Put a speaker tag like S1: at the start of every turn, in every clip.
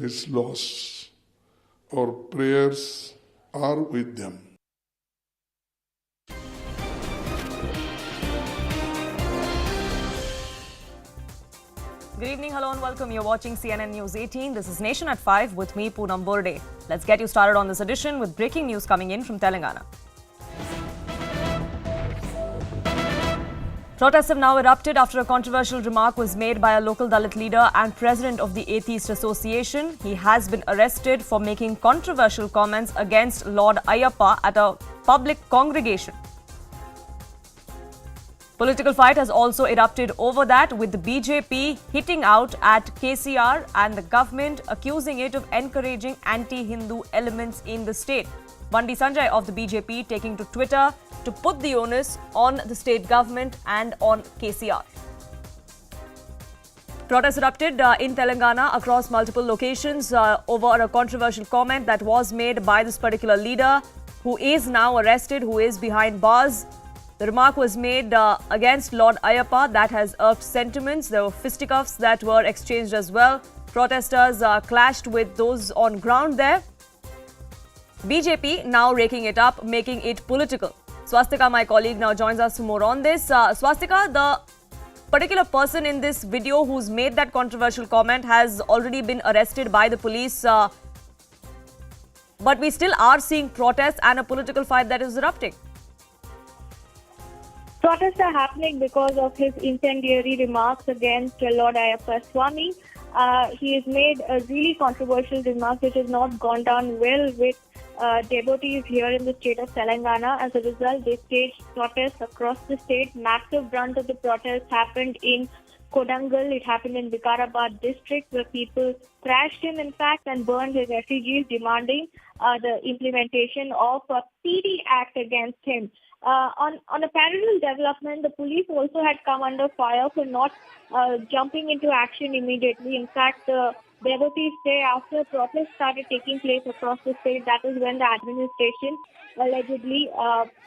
S1: his loss. Our prayers are with them.
S2: Good evening, hello and welcome. You're watching CNN News 18. This is Nation at 5 with me, Poonam Borde. Let's get you started on this edition with breaking news coming in from Telangana. Protests have now erupted after a controversial remark was made by a local Dalit leader and president of the Atheist Association. He has been arrested for making controversial comments against Lord Ayappa at a public congregation. Political fight has also erupted over that, with the BJP hitting out at KCR and the government accusing it of encouraging anti-Hindu elements in the state. Bandi Sanjay of the BJP taking to Twitter to put the onus on the state government and on KCR. Protests erupted in Telangana across multiple locations over a controversial comment that was made by this particular leader, who is now arrested, who is behind bars. The remark was made against Lord Ayappa that has irked sentiments. There were fisticuffs that were exchanged as well. Protesters clashed with those on ground there. BJP now raking it up, making it political. Swastika, my colleague, now joins us for more on this. Swastika, the particular person in this video who's made that controversial comment has already been arrested by the police. But we still are seeing protests and a political fight that is erupting.
S3: Protests are happening because of his incendiary remarks against Lord Ayappa Swami. He has made a really controversial remark which has not gone down well with devotees here in the state of Telangana. As a result, they staged protests across the state. Massive brunt of the protest happened in Kodangal. It happened in Vikarabad district, where people trashed him, in fact, and burned his effigies, demanding the implementation of a PD Act against him. On a parallel development, the police also had come under fire for not jumping into action immediately. In fact, devotees say after protests started taking place across the state, that is when the administration allegedly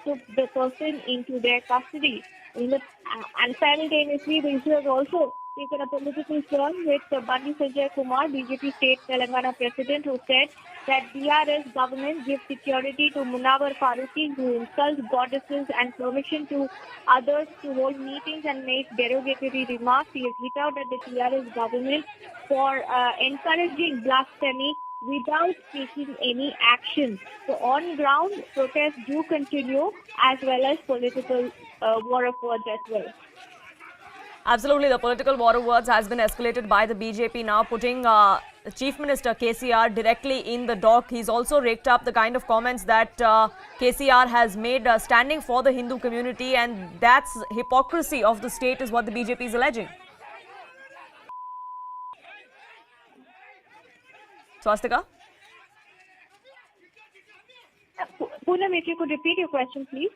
S3: took the person into their custody. And simultaneously, the issue has also taken a political turn with Bandi Sanjay Kumar, BJP State Telangana President, who said that DRS government gives security to Munawar Farooqi, who insults goddesses, and permission to others to hold meetings and make derogatory remarks. He has hit out at the DRS government for encouraging blasphemy without taking any action. So on ground, protests do continue, as well as political war of words as well.
S2: Absolutely, the political war of words has been escalated by the BJP now, putting Chief Minister KCR directly in the dock. He's also raked up the kind of comments that KCR has made standing for the Hindu community, and that's hypocrisy of the state is what the BJP is alleging. Swastika?
S3: Poonam, if you could repeat your question, please.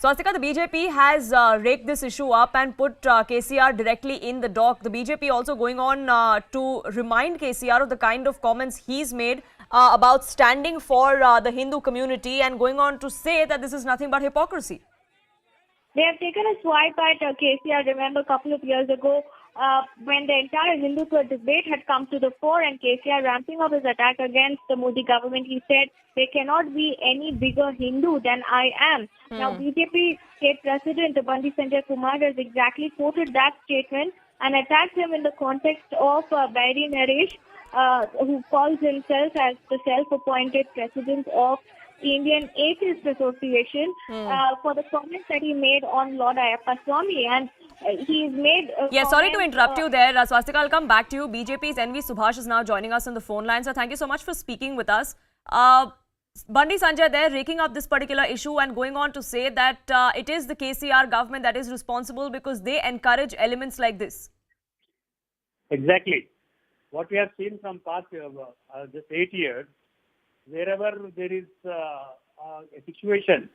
S2: Swastika, the BJP has raked this issue up and put KCR directly in the dock. The BJP also going on to remind KCR of the kind of comments he's made about standing for the Hindu community, and going on to say that this is nothing but hypocrisy.
S3: They have taken a swipe at KCR. Remember, a couple of years ago, when the entire Hindutva debate had come to the fore and KCR ramping up his attack against the Modi government, he said, there cannot be any bigger Hindu than I am. Now, BJP State President Bandi Sanjay Kumar has exactly quoted that statement and attacked him in the context of Pyre Naresh, who calls himself as the self-appointed president of Indian Atheist Association, for the comments that he made on Lord Ayappa Swami. And he's made
S2: sorry to interrupt you there, Swastika. I'll come back to you. BJP's NV Subhash is now joining us on the phone line. So thank you so much for speaking with us. Bandi Sanjay there raking up this particular issue and going on to say that it is the KCR government that is responsible because they encourage elements like this.
S4: Exactly. What we have seen from past just 8 years, wherever there is a situation,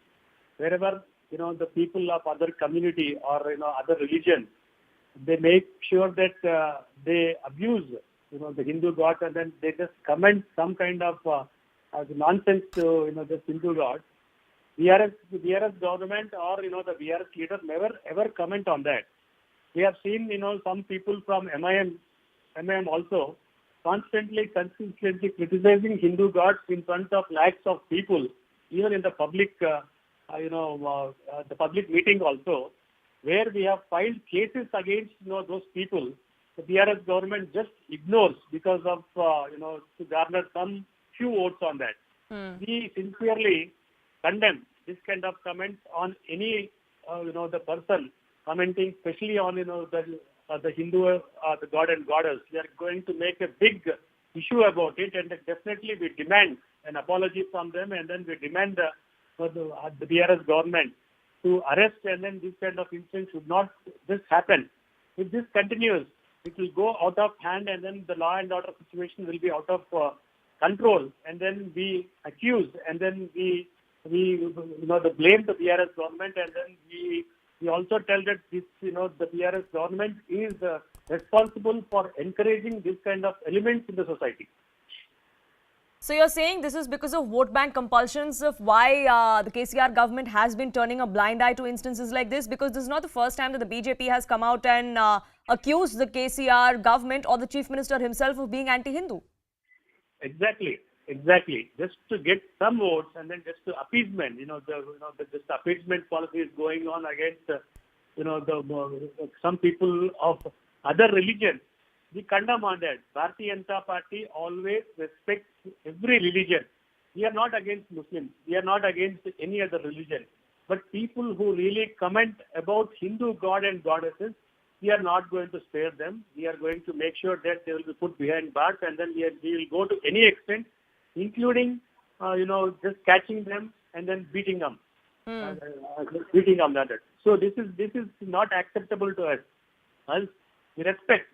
S4: wherever the people of other community or other religion, they make sure that they abuse the Hindu god, and then they just comment some kind of nonsense to this Hindu god. VRS government or the VRS leaders never ever comment on that. We have seen some people from MIM also constantly, consistently criticizing Hindu gods in front of lakhs of people, even in the public, the public meeting also, where we have filed cases against those people. The PRS government just ignores because of to garner some few votes on that. We sincerely condemn this kind of comments on any the person commenting, especially on the Hindu the god and goddess. We are going to make a big issue about it, and definitely we demand an apology from them, and then we demand the PRS government to arrest, and then this kind of incident should not just happen. If this continues, it will go out of hand, and then the law and order situation will be out of control, and then we accuse, and then we blame the PRS government, and then we also tell that this the PRS government is responsible for encouraging this kind of elements in the society.
S2: So you're saying this is because of vote bank compulsions of why the KCR government has been turning a blind eye to instances like this? Because this is not the first time that the BJP has come out and accused the KCR government or the Chief Minister himself of being anti-Hindu.
S4: Exactly. Just to get some votes, and then just to appeasement. The appeasement policy is going on against some people of other religions. We condemn on that. Bharatiya Janata Party always respects every religion. We are not against Muslims. We are not against any other religion. But people who really comment about Hindu god and goddesses, we are not going to spare them. We are going to make sure that they will be put behind bars, and then we will go to any extent, including just catching them and then beating them. Beating them. So this is not acceptable to us. We respect,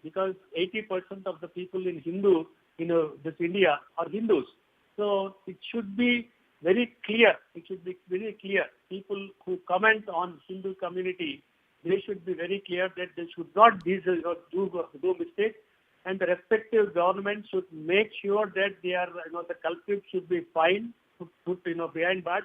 S4: because 80% of the people in this India are Hindus. So it should be very clear. People who comment on Hindu community, they should be very clear that they should not do mistakes, and the respective government should make sure that they are the culprits should be fined, put behind bars.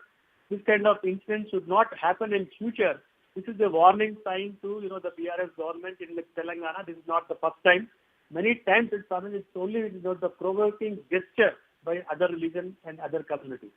S4: This kind of incident should not happen in future. This is a warning sign to the PRS government in Telangana. This is not the first time. Many times it's only the provoking gesture by other religions and other communities.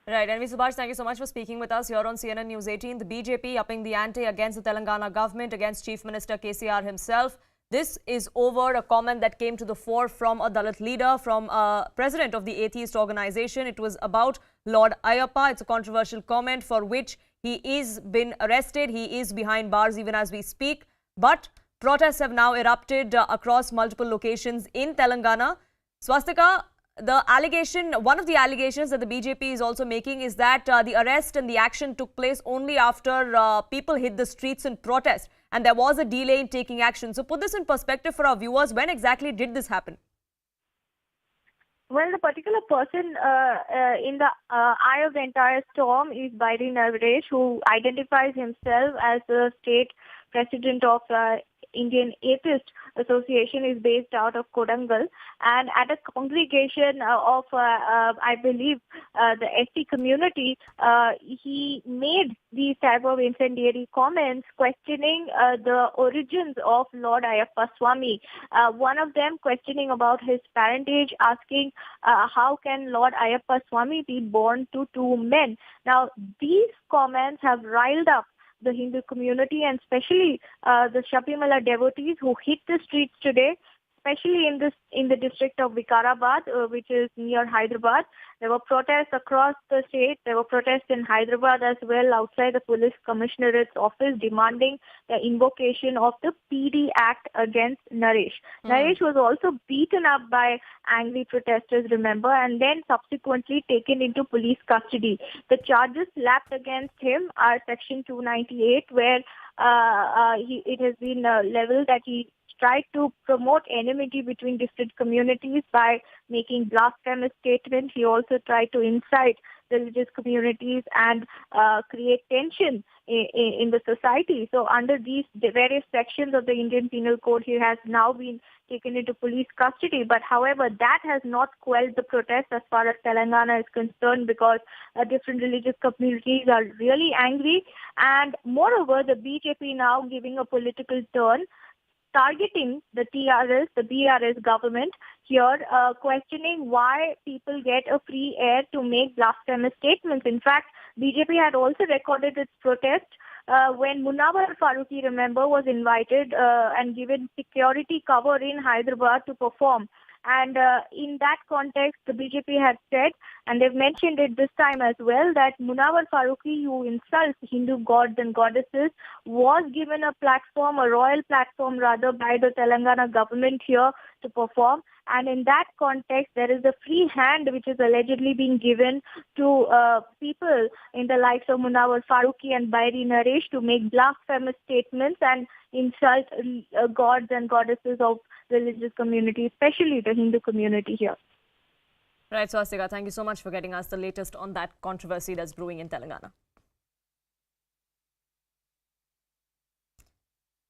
S2: Right, and Subhash, thank you so much for speaking with us here on CNN News 18. The BJP upping the ante against the Telangana government, against Chief Minister KCR himself. This is over a comment that came to the fore from a Dalit leader, from a president of the atheist organization. It was about Lord Ayappa. It's a controversial comment for which he is been arrested. He is behind bars even as we speak. But protests have now erupted across multiple locations in Telangana. Swastika, one of the allegations that the BJP is also making is that the arrest and the action took place only after people hit the streets in protest, and there was a delay in taking action. So put this in perspective for our viewers. When exactly did this happen?
S3: Well, the particular person in the eye of the entire storm is Pyre Naresh, who identifies himself as the state president of Indian Atheist Association, is based out of Kodangal, and at a congregation of, I believe, the ST community, he made these type of incendiary comments questioning the origins of Lord Ayappa Swami. One of them questioning about his parentage, asking how can Lord Ayappa Swami be born to two men. Now, these comments have riled up the Hindu community, and especially the Shabrimala devotees who hit the streets today, especially in the district of Vikarabad, which is near Hyderabad. There were protests across the state. There were protests in Hyderabad as well, outside the police commissionerate's office, demanding the invocation of the PD Act against Naresh. Naresh was also beaten up by angry protesters, remember, and then subsequently taken into police custody. The charges slapped against him are Section 298, where it has been leveled that he tried to promote enmity between different communities by making blasphemous statements. He also tried to incite religious communities and create tension in the society. So under these various sections of the Indian Penal Code, he has now been taken into police custody. But however, that has not quelled the protests as far as Telangana is concerned, because different religious communities are really angry. And moreover, the BJP now giving a political turn, targeting the TRS, the BRS government here, questioning why people get a free air to make blasphemous statements. In fact, BJP had also recorded its protest when Munawar Farooqi, remember, was invited and given security cover in Hyderabad to perform. And in that context, the BJP had said, and they've mentioned it this time as well, that Munawar Farooqi, who insults Hindu gods and goddesses, was given a platform, a royal platform rather, by the Telangana government here to perform. And in that context, there is a free hand which is allegedly being given to people in the likes of Munawar Farooqi and Bairi Naresh to make blasphemous statements and insult gods and goddesses of religious community, especially the Hindu community here.
S2: Right, Swastika, thank you so much for getting us the latest on that controversy that's brewing in Telangana.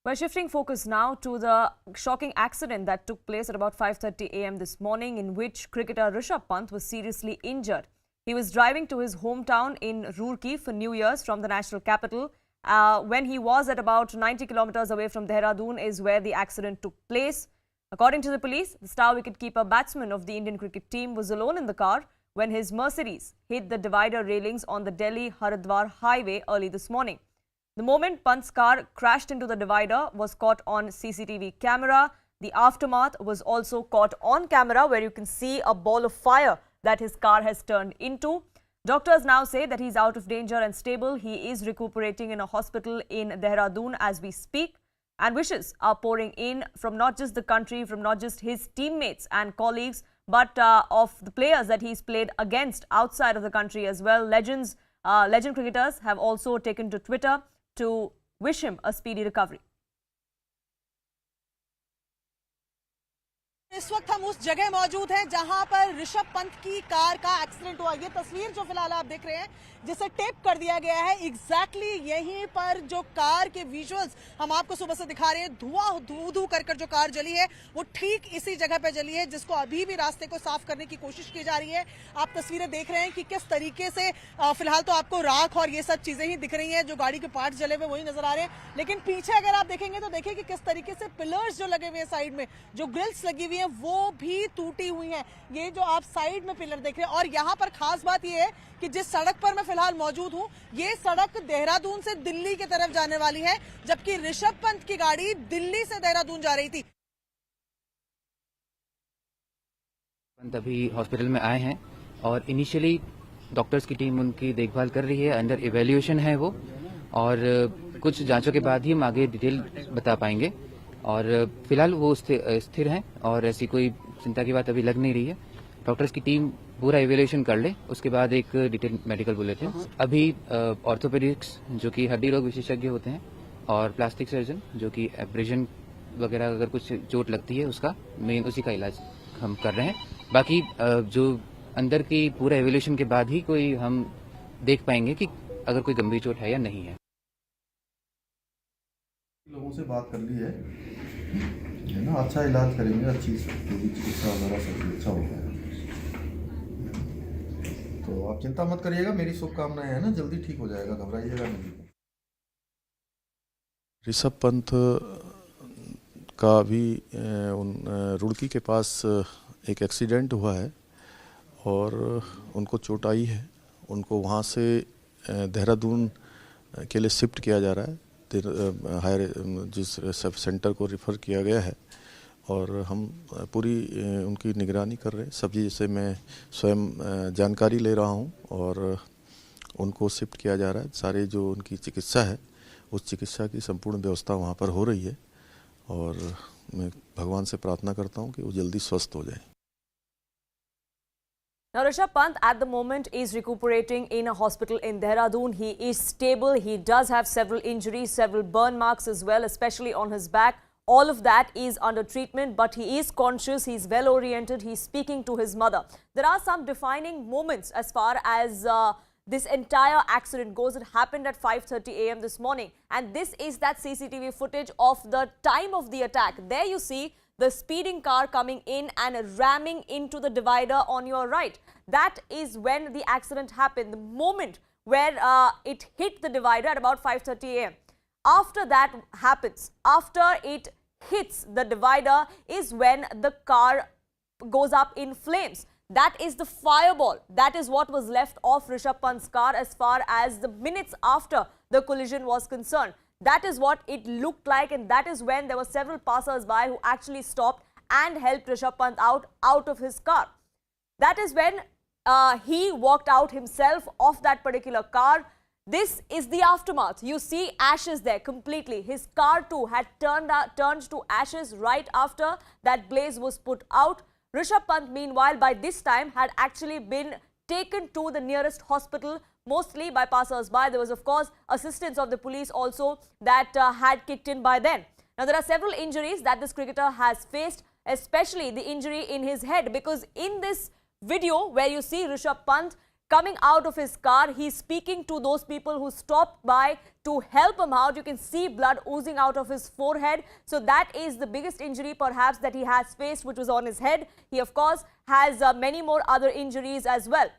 S2: We're shifting focus now to the shocking accident that took place at about 5:30 a.m. this morning, in which cricketer Rishabh Pant was seriously injured. He was driving to his hometown in Roorkee for New Year's from the national capital. When he was at about 90 kilometers away from Dehradun is where the accident took place. According to the police, the star wicketkeeper-batsman of the Indian cricket team was alone in the car when his Mercedes hit the divider railings on the Delhi-Haridwar highway early this morning. The moment Pant's car crashed into the divider was caught on CCTV camera. The aftermath was also caught on camera, where you can see a ball of fire that his car has turned into. Doctors now say that he's out of danger and stable. He is recuperating in a hospital in Dehradun as we speak. And wishes are pouring in from not just the country, from not just his teammates and colleagues, but of the players that he's played against outside of the country as well. Legend cricketers have also taken to Twitter to wish him a speedy recovery.
S5: इस वक्त हम उस जगह मौजूद हैं जहां पर ऋषभ पंत की कार का एक्सीडेंट हुआ। ये तस्वीर जो फिलहाल आप देख रहे हैं, जिसे टेप कर दिया गया है, एग्जैक्टली यहीं पर जो कार के विजुअल्स हम आपको सुबह से दिखा रहे हैं, धुआं धू कर जो कार जली है वो ठीक इसी जगह पे जली है, जिसको अभी भी रास्ते को साफ करने की कोशिश की जा रही है। आप तस्वीरें देख रहे हैं कि किस तरीके से फिलहाल तो आपको राख और ये सब चीजें ही दिख रही हैं, जो गाड़ी के पार्ट जले हुए वही नजर आ रहे हैं, लेकिन पीछे अगर आप देखेंगे तो देखिए कि किस तरीके से पिलर्स जो लगे हुए हैं साइड में, जो ग्रिल्स लगी हुई है वो भी टूटी हुई हैं। ये जो आप साइड में पिलर देख रहे हैं, और यहाँ पर खास बात ये है कि जिस सड़क पर मैं फिलहाल मौजूद हूँ, ये सड़क देहरादून से दिल्ली की तरफ जाने वाली है, जबकि ऋषभ पंत की गाड़ी दिल्ली से देहरादून जा रही थी।
S6: पंत अभी हॉस्पिटल में आए हैं और इनिशियली डॉक्टर्स की टीम उनकी देखभाल कर रही है, अंडर इवैल्यूएशन है वो, और कुछ जांचों के बाद ही हम आगे डिटेल बता पाएंगे। और फिलहाल वो स्थिर हैं और ऐसी कोई चिंता की बात अभी लग नहीं रही है। डॉक्टर्स की टीम पूरा इवैल्यूएशन कर ले, उसके बाद एक डिटेल मेडिकल बुलेटिन। अभी ऑर्थोपेडिक्स जो कि हड्डी रोग विशेषज्ञ होते हैं, और प्लास्टिक सर्जन जो कि एब्रेजन वगैरह अगर कुछ चोट लगती है उसका मेन उसी का इलाज हम कर रहे हैं। बाकी जो अंदर की पूरा इवैल्यूएशन के बाद ही कोई हम देख पाएंगे कि अगर कोई गंभीर चोट है या नहीं है।
S7: लोगों से बात कर ली है ना, अच्छा इलाज करेंगे, अच्छी चिकित्सा वगैरह सब अच्छा होगा। तो आप चिंता मत करिएगा, मेरी शुभकामनाएं हैं ना, जल्दी ठीक हो जाएगा, घबराइएगा नहीं। ऋषभ पंत का अभी रुड़की के पास एक एक्सीडेंट हुआ है और उनको चोट आई है। उनको वहाँ से देहरादून के लिए शिफ्ट किया जा रहा है, हायर जिस सब सेंटर को रिफ़र किया गया है, और हम पूरी उनकी निगरानी कर रहे हैं। सब जैसे मैं स्वयं जानकारी ले रहा हूं और उनको शिफ्ट किया जा रहा है। सारे जो उनकी चिकित्सा है, उस चिकित्सा की संपूर्ण व्यवस्था वहां पर हो रही है, और मैं भगवान से प्रार्थना करता हूं कि वो जल्दी स्वस्थ हो जाए।
S2: Now, Rishabh Pant at the moment is recuperating in a hospital in Dehradun. He is stable. He does have several injuries, several burn marks as well, especially on his back. All of that is under treatment, but he is conscious, he's well oriented, he's speaking to his mother. There are some defining moments as far as this entire accident goes. It happened at 5:30 a.m. this morning, and this is that CCTV footage of the time of the attack. There you see the speeding car coming in and ramming into the divider on your right. That is when the accident happened, the moment where it hit the divider at about 5:30 a.m. After that happens, after it hits the divider is when the car goes up in flames. That is the fireball. That is what was left of Rishabh Pant's car as far as the minutes after the collision was concerned. That is what it looked like, and that is when there were several passers-by who actually stopped and helped Rishabh Pant out of his car. That is when he walked out himself of that particular car. This is the aftermath. You see ashes there completely. His car too had turned to ashes right after that blaze was put out. Rishabh Pant, meanwhile, by this time had actually been taken to the nearest hospital, mostly by passers-by. There was, of course, assistance of the police also that had kicked in by then. Now, there are several injuries that this cricketer has faced, especially the injury in his head, because in this video where you see Rishabh Pant coming out of his car, he's speaking to those people who stopped by to help him out. You can see blood oozing out of his forehead. So that is the biggest injury perhaps that he has faced, which was on his head. He, of course, has many more other injuries as well.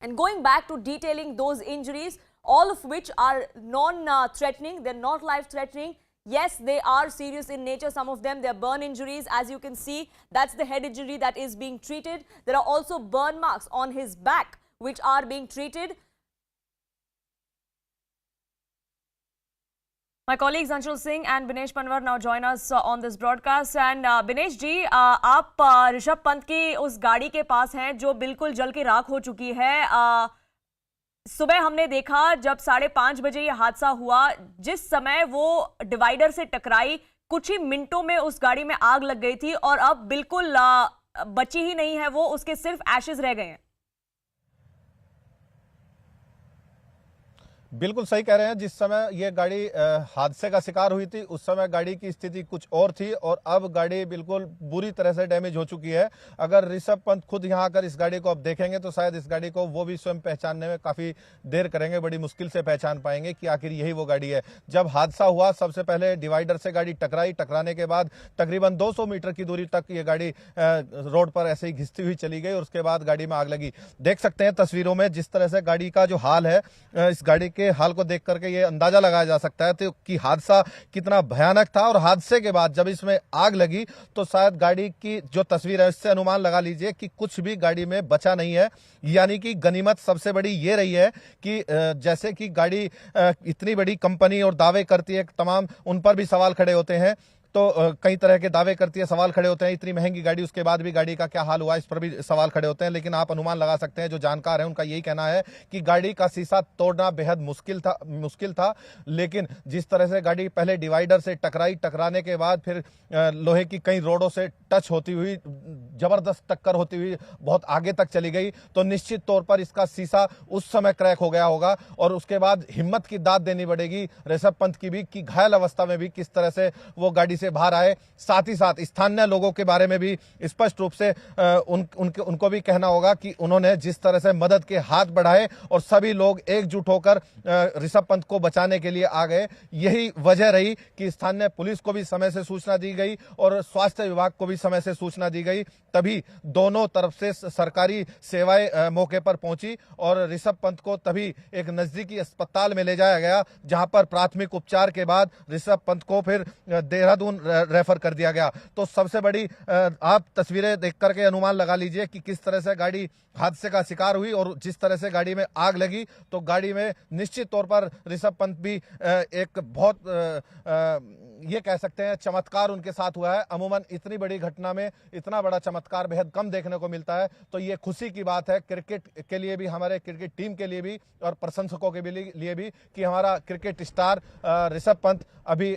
S2: And going back to detailing those injuries, all of which are non-threatening, they're not life-threatening. Yes, they are serious in nature. Some of them, they're burn injuries. As you can see, that's the head injury that is being treated. There are also burn marks on his back, which are being treated. My colleagues Anshul Singh and Binesh Panwar now join us on this broadcast. And Binesh जी, आप ऋषभ पंत की उस गाड़ी के पास हैं जो बिल्कुल जल के राख हो चुकी है। सुबह हमने देखा जब 5:30 बजे ये हादसा हुआ, जिस समय वो डिवाइडर से टकराई, कुछ ही मिनटों में उस गाड़ी में आग लग गई थी और अब बिल्कुल बची ही नहीं है वो, उसके सिर्फ एशेज रह गए हैं।
S8: बिल्कुल सही कह रहे हैं। जिस समय ये गाड़ी हादसे का शिकार हुई थी उस समय गाड़ी की स्थिति कुछ और थी और अब गाड़ी बिल्कुल बुरी तरह से डैमेज हो चुकी है। अगर ऋषभ पंत खुद यहां आकर इस गाड़ी को अब देखेंगे तो शायद इस गाड़ी को वो भी स्वयं पहचानने में काफी देर करेंगे, बड़ी मुश्किल से पहचान पाएंगे कि आखिर यही वो गाड़ी है। जब हादसा हुआ सबसे पहले डिवाइडर से गाड़ी टकराई, टकराने के बाद तकरीबन 200 मीटर की दूरी तक ये गाड़ी रोड पर ऐसे ही घिसती हुई चली गई और उसके बाद गाड़ी में आग लगी। देख सकते हैं तस्वीरों में जिस तरह से गाड़ी का जो हाल है, इस गाड़ी के हाल को देख करके ये अंदाजा लगाया जा सकता है तो कि हादसा कितना भयानक था। और हादसे के बाद जब इसमें आग लगी तो शायद गाड़ी की जो तस्वीर है इससे अनुमान लगा लीजिए कि कुछ भी गाड़ी में बचा नहीं है। यानी कि गनीमत सबसे बड़ी ये रही है कि जैसे कि गाड़ी इतनी बड़ी कंपनी और दावे करती है तमाम, उन पर भी सवाल खड़े होते हैं। तो कई तरह के दावे करती है, सवाल खड़े होते हैं। इतनी महंगी गाड़ी, उसके बाद भी गाड़ी का क्या हाल हुआ, इस पर भी सवाल खड़े होते हैं। लेकिन आप अनुमान लगा सकते हैं, जो जानकार हैं उनका यही कहना है कि गाड़ी का शीशा तोड़ना बेहद मुश्किल था। लेकिन जिस तरह से गाड़ी पहले डिवाइडर से टकराई, टकराने के बाद फिर लोहे की कई रोडों से टच होती हुई, जबरदस्त टक्कर होती हुई बहुत आगे तक चली गई, तो निश्चित तौर पर इसका शीशा उस समय क्रैक हो गया होगा। और उसके बाद हिम्मत की दाद देनी पड़ेगी ऋषभ पंत की भी कि घायल अवस्था में भी किस तरह से वो गाड़ी से बाहर आए। साथ ही साथ स्थानीय लोगों के बारे में भी स्पष्ट रूप से उनको भी कहना होगा कि उन्होंने जिस तरह से मदद के हाथ बढ़ाए और सभी लोग एकजुट होकर ऋषभ पंत को बचाने के लिए आ गए। यही वजह रही कि स्थानीय पुलिस को भी समय से सूचना दी गई और स्वास्थ्य विभाग को भी समय से सूचना दी गई, तभी दोनों तरफ से सरकारी सेवाएं मौके पर पहुंची और ऋषभ पंत को तभी एक नजदीकी अस्पताल में ले जाया गया, जहां पर प्राथमिक उपचार के बाद ऋषभ पंत को फिर देहरादून रेफर कर दिया गया। तो सबसे बड़ी आप तस्वीरें देख करके अनुमान लगा लीजिए कि किस तरह से गाड़ी हादसे का शिकार हुई और जिस तरह से गाड़ी में आग लगी, तो गाड़ी में निश्चित तौर पर ऋषभ पंत भी एक बहुत ये कह सकते हैं चमत्कार उनके साथ हुआ है। अमूमन इतनी बड़ी घटना में इतना बड़ा चमत्कार बेहद कम देखने को मिलता है, तो ये खुशी की बात है क्रिकेट के लिए भी, हमारे क्रिकेट टीम के लिए भी और प्रशंसकों के लिए भी कि हमारा क्रिकेट स्टार ऋषभ पंत अभी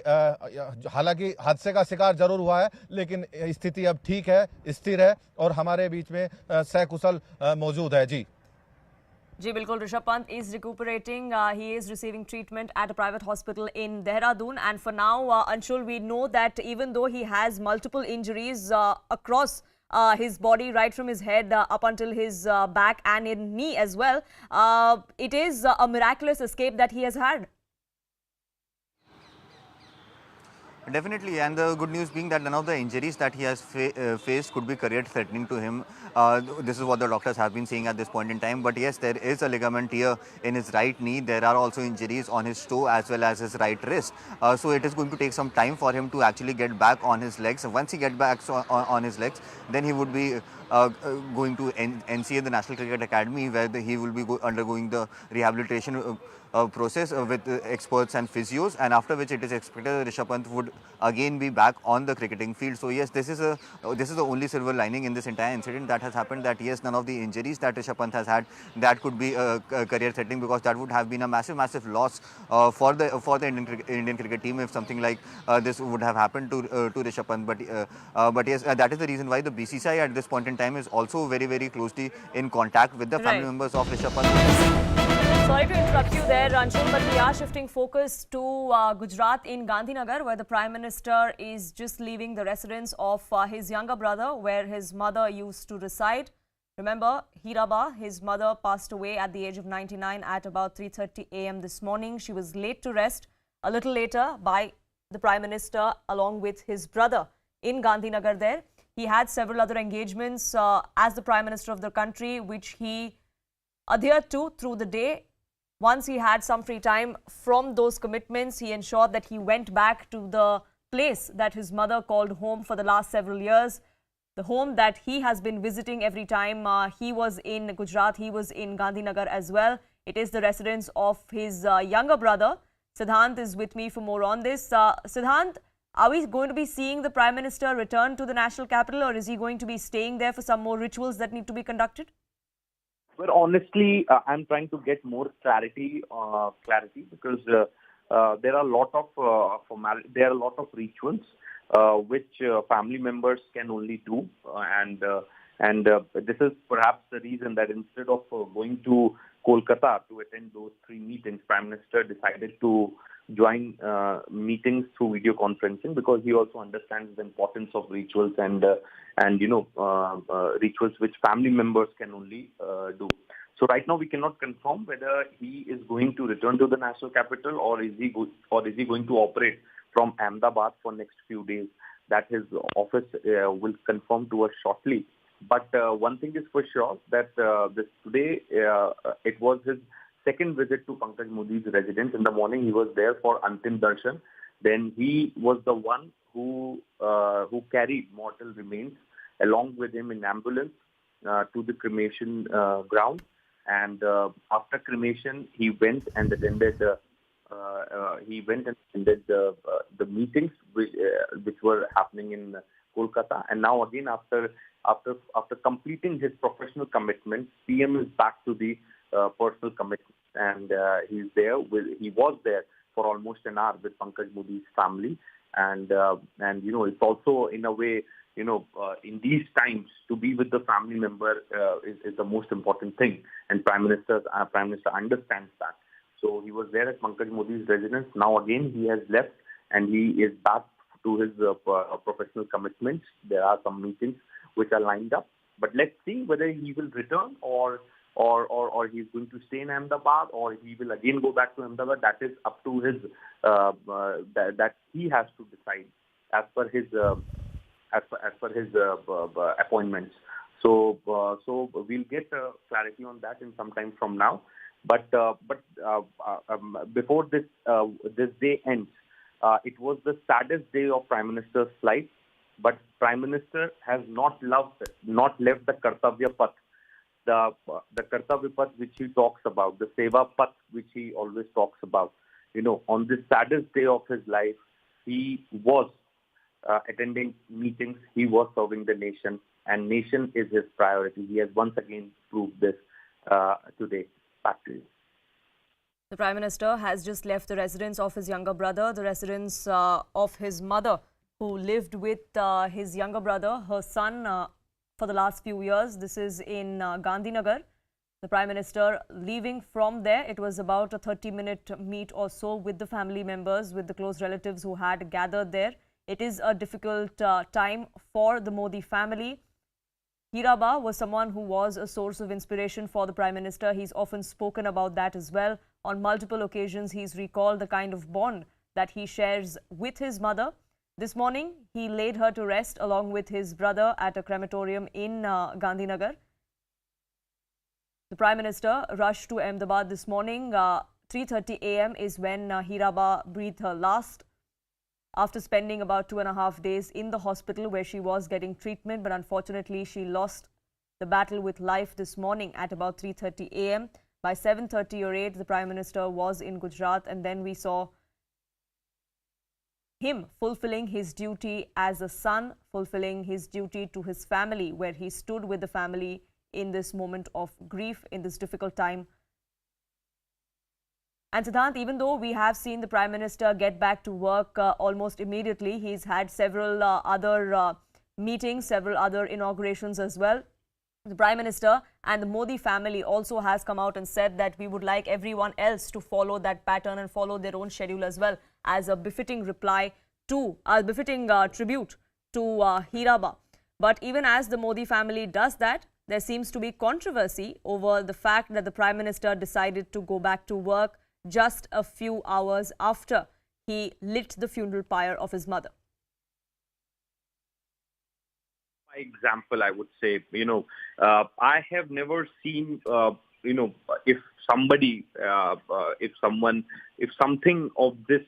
S8: हालांकि हादसे का शिकार जरूर हुआ है लेकिन स्थिति अब ठीक है, स्थिर है और हमारे बीच में सकुशल मौजूद है। जी
S2: जी बिल्कुल, Rishabh Pant is recuperating. He is receiving treatment at a private hospital in Dehradun. And for now, Anshul, we know that even though he has multiple injuries across his body, right from his head up until his back and in knee as well, it is a miraculous escape that he has had.
S9: Definitely, and the good news being that none of the injuries that he has faced could be career-threatening to him. This is what the doctors have been saying at this point in time. But yes, there is a ligament tear in his right knee. There are also injuries on his toe as well as his right wrist. So it is going to take some time for him to actually get back on his legs. Once he gets back on his legs, then he would be going to NCA, the National Cricket Academy, where he will be undergoing the rehabilitation process with experts and physios, and after which it is expected that Rishabh Pant would again be back on the cricketing field. So yes, this is the only silver lining in this entire incident that has happened, that yes, none of the injuries that Rishabh Pant has had that could be career threatening, because that would have been a massive loss for the Indian cricket team if something like this would have happened to Rishabh Pant. But yes, that is the reason why the BCCI at this point in time is also very closely in contact with the family members of Rishabh Pant.
S2: Sorry to interrupt you there, Ranshul, but we are shifting focus to Gujarat in Gandhinagar, where the Prime Minister is just leaving the residence of his younger brother, where his mother used to reside. Remember, Heeraba, his mother, passed away at the age of 99 at about 3:30 a.m. this morning. She was laid to rest a little later by the Prime Minister along with his brother in Gandhinagar there. He had several other engagements as the Prime Minister of the country, which he adhered to through the day. Once he had some free time from those commitments, he ensured that he went back to the place that his mother called home for the last several years, the home that he has been visiting every time he was in Gujarat, he was in Gandhinagar as well. It is the residence of his younger brother. Siddhant is with me for more on this. Siddhant, are we going to be seeing the Prime Minister return to the national capital, or is he going to be staying there for some more rituals that need to be conducted?
S10: Well, honestly, I'm trying to get more clarity because there are a lot of there are a lot of rituals which family members can only do, and this is perhaps the reason that instead of going to Kolkata to attend those 3 meetings, Prime Minister decided to join meetings through video conferencing, because he also understands the importance of rituals and rituals which family members can only do. So right now we cannot confirm whether he is going to return to the national capital, or is he going to operate from Ahmedabad for next few days. That his office will confirm to us shortly. But one thing is for sure, that today it was his second visit to Pankaj Modi's residence. In the morning, he was there for Antim Darshan. Then he was the one who carried mortal remains along with him in ambulance to the cremation ground. And after cremation, he went and attended the meetings which were happening in Kolkata. And now again, after completing his professional commitments, PM is back to the personal commitment, and he was there for almost an hour with Pankaj Modi's family, and it's also in a way, in these times, to be with the family member is the most important thing, and Prime Minister understands that. So he was there at Pankaj Modi's residence. Now again he has left and he is back to his professional commitments. There are some meetings which are lined up, but let's see whether he will return or he's going to stay in Ahmedabad, or he will again go back to Ahmedabad. That is up to his that he has to decide as per his appointments. So we'll get clarity on that in some time from now. But before this day ends, it was the saddest day of Prime Minister's life. But Prime Minister has not left the Kartavya Path, the Kartavya Path which he talks about, the Seva Path which he always talks about. On this saddest day of his life, he was attending meetings, he was serving the nation, and nation is his priority. He has once again proved this today. Back to you.
S2: The Prime Minister has just left the residence of his younger brother, the residence of his mother, who lived with his younger brother, her son, for the last few years. This is in Gandhinagar. The Prime Minister leaving from there. It was about a 30-minute meet or so with the family members, with the close relatives who had gathered there. It is a difficult time for the Modi family. Heeraba was someone who was a source of inspiration for the Prime Minister. He's often spoken about that as well. On multiple occasions, he's recalled the kind of bond that he shares with his mother. This morning, he laid her to rest along with his brother at a crematorium in Gandhinagar. The Prime Minister rushed to Ahmedabad this morning. 3:30 a.m. is when Heeraba breathed her last, after spending about 2.5 days in the hospital where she was getting treatment. But unfortunately, she lost the battle with life this morning at about 3:30 a.m. By 7:30 or 8, the Prime Minister was in Gujarat, and then we saw him fulfilling his duty as a son, fulfilling his duty to his family, where he stood with the family in this moment of grief, in this difficult time. And Siddhant, even though we have seen the Prime Minister get back to work almost immediately, he's had several other meetings, several other inaugurations as well. The Prime Minister and the Modi family also has come out and said that we would like everyone else to follow that pattern and follow their own schedule as well, as a befitting reply to, befitting tribute to Heeraba. But even as the Modi family does that, there seems to be controversy over the fact that the Prime Minister decided to go back to work just a few hours after he lit the funeral pyre of his mother.
S10: By example, I would say, I have never seen, if somebody, if something of this.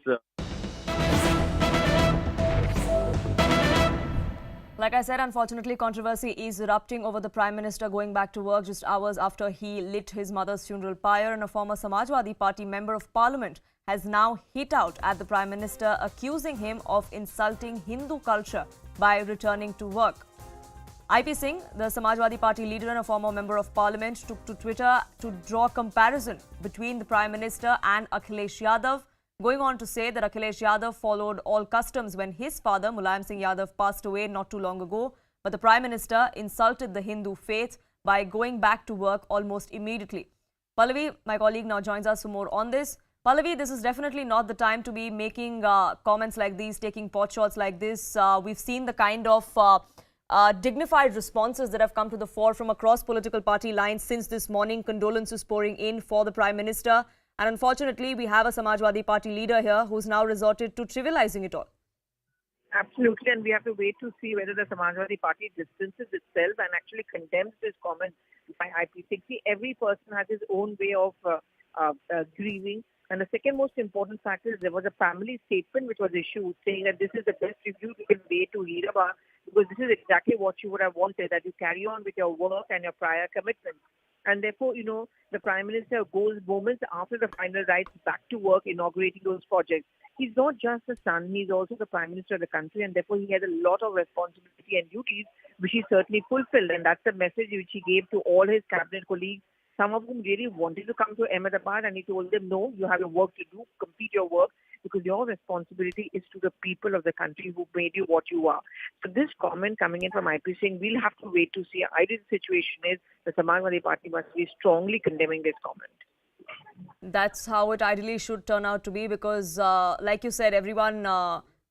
S2: Like I said, unfortunately, controversy is erupting over the Prime Minister going back to work just hours after he lit his mother's funeral pyre. And a former Samajwadi Party member of Parliament has now hit out at the Prime Minister, accusing him of insulting Hindu culture by returning to work. IP Singh, the Samajwadi Party leader and a former member of Parliament, took to Twitter to draw comparison between the Prime Minister and Akhilesh Yadav, going on to say that Akhilesh Yadav followed all customs when his father, Mulayam Singh Yadav, passed away not too long ago. But the Prime Minister insulted the Hindu faith by going back to work almost immediately. Pallavi, my colleague, now joins us for more on this. Pallavi, this is definitely not the time to be making comments like these, taking pot shots like this. We've seen the kind of dignified responses that have come to the fore from across political party lines since this morning. Condolences pouring in for the Prime Minister. And unfortunately, we have a Samajwadi Party leader here who's now resorted to trivializing it all.
S11: Absolutely, and we have to wait to see whether the Samajwadi Party distances itself and actually condemns this comment by IP6. Every person has his own way of grieving. And the second most important fact is there was a family statement which was issued saying that this is the best tribute you can pay to Heeraba, because this is exactly what you would have wanted, that you carry on with your work and your prior commitments. And therefore, the Prime Minister goes moments after the final rites back to work, inaugurating those projects. He's not just a son, he's also the Prime Minister of the country, and therefore he has a lot of responsibility and duties, which he certainly fulfilled. And that's the message which he gave to all his cabinet colleagues, some of whom really wanted to come to Ahmedabad, and he told them, no, you have your work to do, complete your work, because your responsibility is to the people of the country who made you what you are. So this comment coming in from IP saying we'll have to wait to see. Ideal situation is the Samajwadi Party must be strongly condemning this comment.
S2: That's how it ideally should turn out to be, because like you said, everyone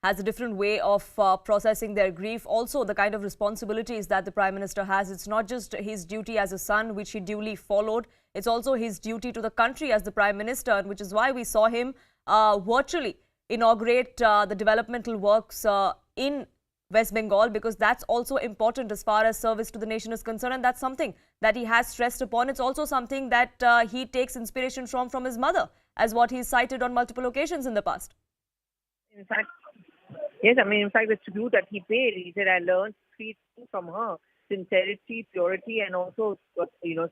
S2: has a different way of processing their grief. Also, the kind of responsibilities that the Prime Minister has, it's not just his duty as a son, which he duly followed. It's also his duty to the country as the Prime Minister, which is why we saw him virtually inaugurate the developmental works in West Bengal, because that's also important as far as service to the nation is concerned, and that's something that he has stressed upon. It's also something that he takes inspiration from his mother, as what he's cited on multiple occasions in the past.
S11: In fact, yes, in fact, the tribute that he paid, he said, I learned 3 things from her: sincerity, purity, and also,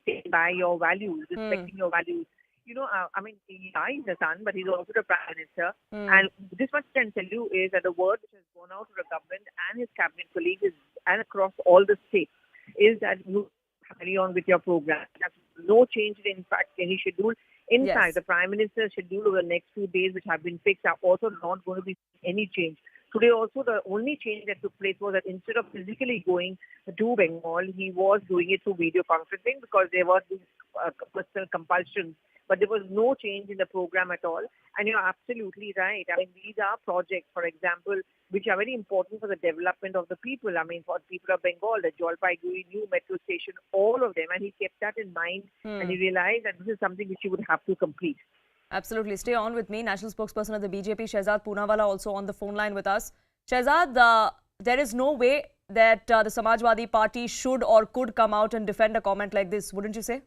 S11: staying by your values, respecting your values. He is the son, but he's also the Prime Minister. And this much I can tell you is that the word which has gone out to the government and his cabinet colleagues and across all the states is that you carry on with your program. There's no change in fact any schedule. In fact, the Prime Minister's schedule over the next few days which have been fixed are also not going to be any change. Today also the only change that took place was that instead of physically going to Bengal, he was doing it through video conferencing because there were these personal compulsions. But there was no change in the program at all. And you're absolutely right. These are projects, for example, which are very important for the development of the people. For the people of Bengal, the Jalpaiguri new metro station, all of them. And he kept that in mind and he realized that this is something which he would have to complete.
S2: Absolutely. Stay on with me. National spokesperson of the BJP, Shehzad Poonawalla, also on the phone line with us. Shehzad, there is no way that the Samajwadi Party should or could come out and defend a comment like this, wouldn't you say?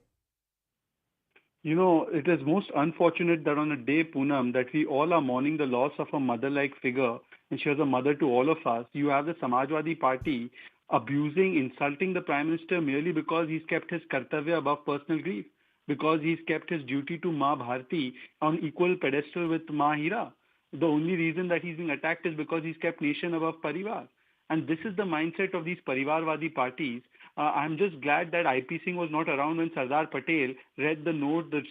S12: You know, it is most unfortunate that on a day, Poonam, that we all are mourning the loss of a mother-like figure, and she was a mother to all of us. You have the Samajwadi Party abusing, insulting the Prime Minister merely because he's kept his kartavya above personal grief, because he's kept his duty to Ma Bharti on equal pedestal with Ma Heera. The only reason that he's being attacked is because he's kept nation above Parivar. And this is the mindset of these Parivarwadi parties. I'm just glad that IP Singh was not around when Sardar Patel read the note, the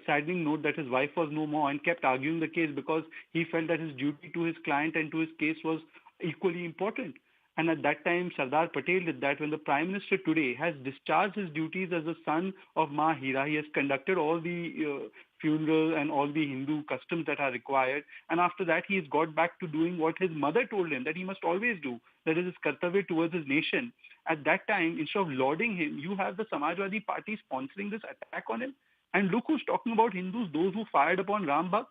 S12: saddening note that his wife was no more, and kept arguing the case because he felt that his duty to his client and to his case was equally important. And at that time, Sardar Patel did that. When the Prime Minister today has discharged his duties as the son of Ma Heera, he has conducted all the funeral and all the Hindu customs that are required. And after that, he has got back to doing what his mother told him that he must always do. That is his kartavya towards his nation. At that time, instead of lauding him, you have the Samajwadi Party sponsoring this attack on him. And look who's talking about Hindus, those who fired upon Ram Bhakt.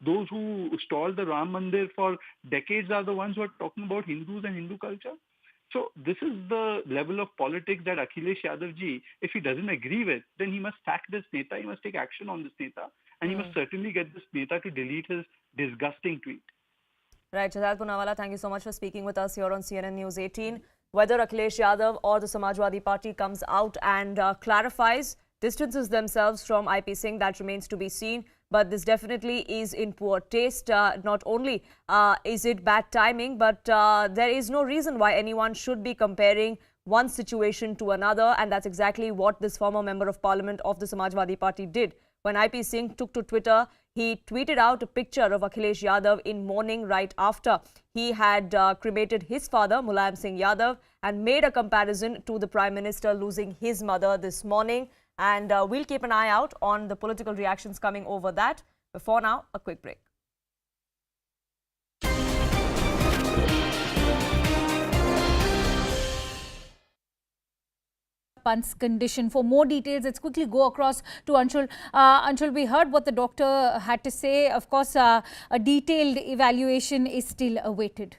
S12: Those who stalled the Ram Mandir for decades are the ones who are talking about Hindus and Hindu culture. So this is the level of politics that Akhilesh Yadav ji, if he doesn't agree with, then he must sack this neta, he must take action on this neta, and he must certainly get this neta to delete his disgusting tweet.
S2: Right, Shehzad Poonawalla, thank you so much for speaking with us here on CNN News 18. Whether Akhilesh Yadav or the Samajwadi Party comes out and clarifies, distances themselves from IP Singh, that remains to be seen. But this definitely is in poor taste. Not only is it bad timing, but there is no reason why anyone should be comparing one situation to another. And that's exactly what this former member of parliament of the Samajwadi Party did. When IP Singh took to Twitter, he tweeted out a picture of Akhilesh Yadav in mourning right after he had cremated his father, Mulayam Singh Yadav, and made a comparison to the Prime Minister losing his mother this morning. And we'll keep an eye out on the political reactions coming over that. Before now, a quick break.
S13: Pant's condition. For more details, let's quickly go across to Anshul. Anshul, we heard what the doctor had to say. Of course, a detailed evaluation is still awaited.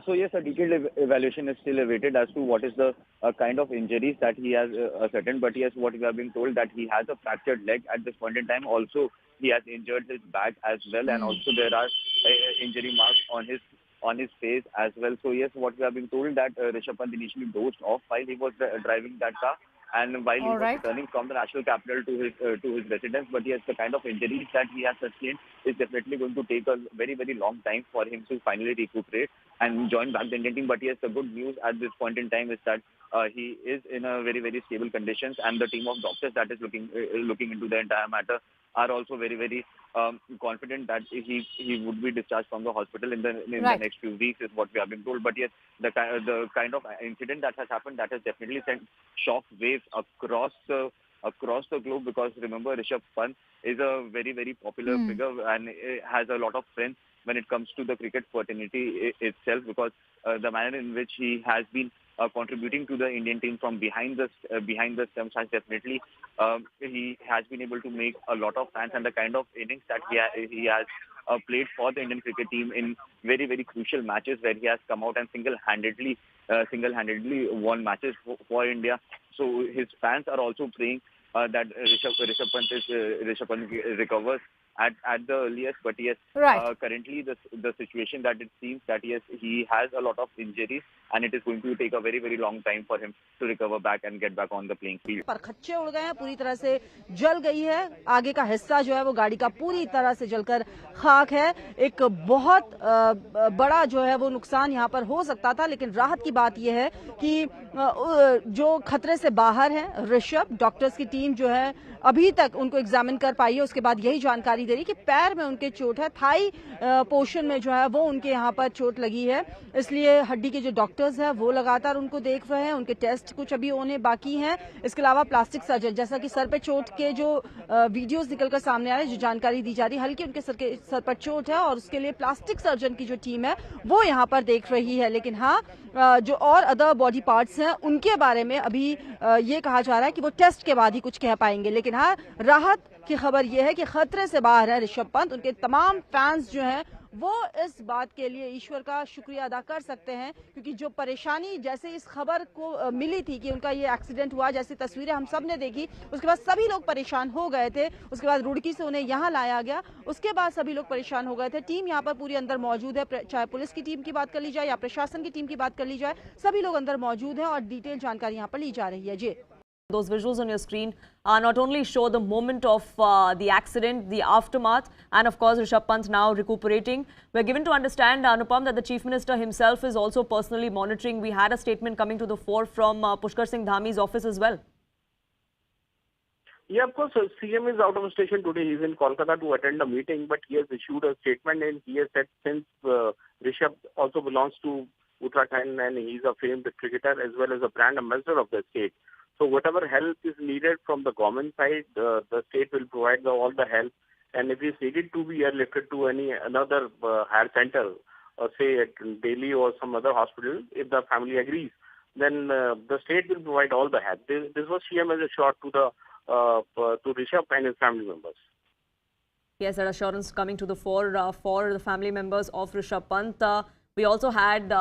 S9: So yes, a detailed evaluation is still awaited as to what is the kind of injuries that he has ascertained. But yes, what we have been told that he has a fractured leg at this point in time. Also, he has injured his back as well, and also there are injury marks on his face as well. So yes, what we have been told that Rishabh Pant initially dozed off while he was driving that car, and while he was returning from the national capital to his residence. But yes, the kind of injuries that he has sustained is definitely going to take a very, very long time for him to finally recuperate and join back the Indian team. But yes, the good news at this point in time is that he is in a very, very stable conditions, and the team of doctors that is looking into the entire matter are also very, very confident that he would be discharged from the hospital in the next few weeks, is what we have been told. But yes, the kind of incident that has happened, that has definitely sent shock waves across the globe, because remember, Rishabh Pant is a very, very popular figure and has a lot of friends when it comes to the cricket fraternity itself, because the manner in which he has been contributing to the Indian team from behind the stumps has definitely he has been able to make a lot of fans, and the kind of innings that he has played for the Indian cricket team in very, very crucial matches where he has come out and single-handedly won matches for India. So his fans are also praying that Rishabh Pant recovers at the earliest. But yes, currently the situation that it seems that yes, he has a lot of injuries, and it is going to take a very, very long time for him to recover back and get back on the playing field.
S5: पर खच्चे उड़ गए हैं, पूरी तरह से जल गई है, आगे का हिस्सा जो है वो गाड़ी का पूरी तरह से जलकर खाक है। एक बहुत बड़ा जो है वो नुकसान यहाँ पर हो सकता था, लेकिन राहत की बात यह है कि जो खतरे से बाहर है ऋषभ, डॉक्टर्स की टीम जो है अभी तक उनको एग्जामिन कर पाई है। उसके बाद यही जानकारी दे रही कि पैर में उनके चोट है, थाई पोर्शन में जो है वो उनके यहाँ पर चोट लगी है, इसलिए हड्डी के जो डॉक्टर्स हैं वो लगातार उनको देख रहे हैं, उनके टेस्ट कुछ अभी होने बाकी हैं। इसके अलावा प्लास्टिक सर्जन, जैसा कि सर पे चोट के जो वीडियोस निकलकर सामने आ रहे हैं, जो जानकारी दी जा रही है, हल्की उनके सर पर चोट है और उसके लिए प्लास्टिक सर्जन की जो टीम है वो यहाँ पर देख रही है। लेकिन हाँ, जो और अदर बॉडी पार्ट्स हैं उनके बारे में अभी ये कहा जा रहा है कि वो टेस्ट के बाद ही कुछ कह पाएंगे। लेकिन हाँ, राहत की खबर यह है कि खतरे से बाहर है ऋषभ पंत। उनके तमाम फैंस जो हैं
S14: वो इस बात के लिए ईश्वर का शुक्रिया अदा कर सकते हैं, क्योंकि जो परेशानी जैसे इस खबर को मिली थी कि उनका ये एक्सीडेंट हुआ, जैसी तस्वीरें हम सब ने देखी, उसके बाद सभी लोग परेशान हो गए थे। उसके बाद रुड़की से उन्हें यहाँ लाया गया, उसके बाद सभी लोग परेशान हो गए थे। टीम यहाँ पर पूरी अंदर मौजूद है, चाहे पुलिस की टीम की बात कर ली जाए या प्रशासन की टीम की बात कर ली जाए, सभी लोग अंदर मौजूद हैं और डिटेल जानकारी यहाँ पर ली जा रही है। जी,
S2: those visuals on your screen not only show the moment of the accident, the aftermath, and of course Rishabh Pant now recuperating. We're given to understand, Anupam, that the Chief Minister himself is also personally monitoring. We had a statement coming to the fore from Pushkar Singh Dhami's office as well.
S15: Yeah, of course, CM is out of station today. He's in Kolkata to attend a meeting, but he has issued a statement and he has said since Rishabh also belongs to Uttarakhand and he's a famed cricketer as well as a brand ambassador of the state. So whatever help is needed from the government side, the state will provide all the help. And if he's needed to be airlifted to another higher center, say at Delhi or some other hospital, if the family agrees, then the state will provide all the help. This was CM as a shot to Rishabh and his family members.
S2: Yes, that assurance coming to the fore for the family members of Rishabh Pant. We also had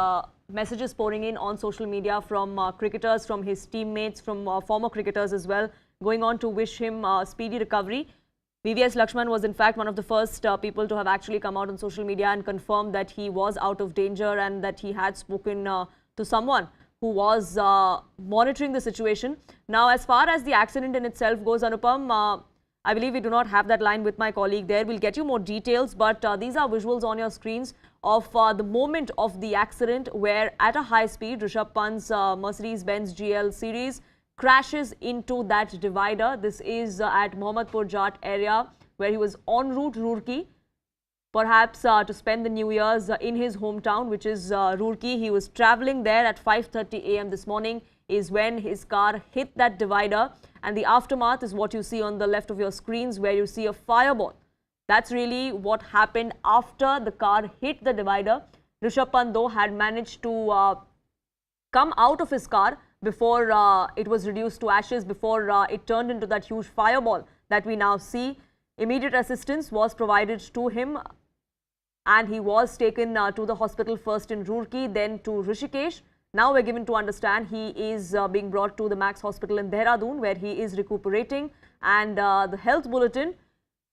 S2: messages pouring in on social media from cricketers, from his teammates, from former cricketers as well, going on to wish him speedy recovery. VVS Lakshman was in fact one of the first people to have actually come out on social media and confirmed that he was out of danger and that he had spoken to someone who was monitoring the situation. Now, as far as the accident in itself goes, Anupam, I believe we do not have that line with my colleague there. We'll get you more details, but these are visuals on your screens of the moment of the accident where at a high speed, Rishabh Pant's Mercedes-Benz GL series crashes into that divider. This is at Mohammadpur Jat area where he was en route Roorkee, perhaps to spend the New Year's in his hometown, which is Roorkee. He was traveling there at 5:30 a.m. this morning is when his car hit that divider, and the aftermath is what you see on the left of your screens, where you see a fireball. That's really what happened after the car hit the divider. Rishabh Pant, though, had managed to come out of his car before it was reduced to ashes, before it turned into that huge fireball that we now see. Immediate assistance was provided to him and he was taken to the hospital, first in Roorkee, then to Rishikesh. Now we're given to understand he is being brought to the Max Hospital in Dehradun, where he is recuperating, and the health bulletin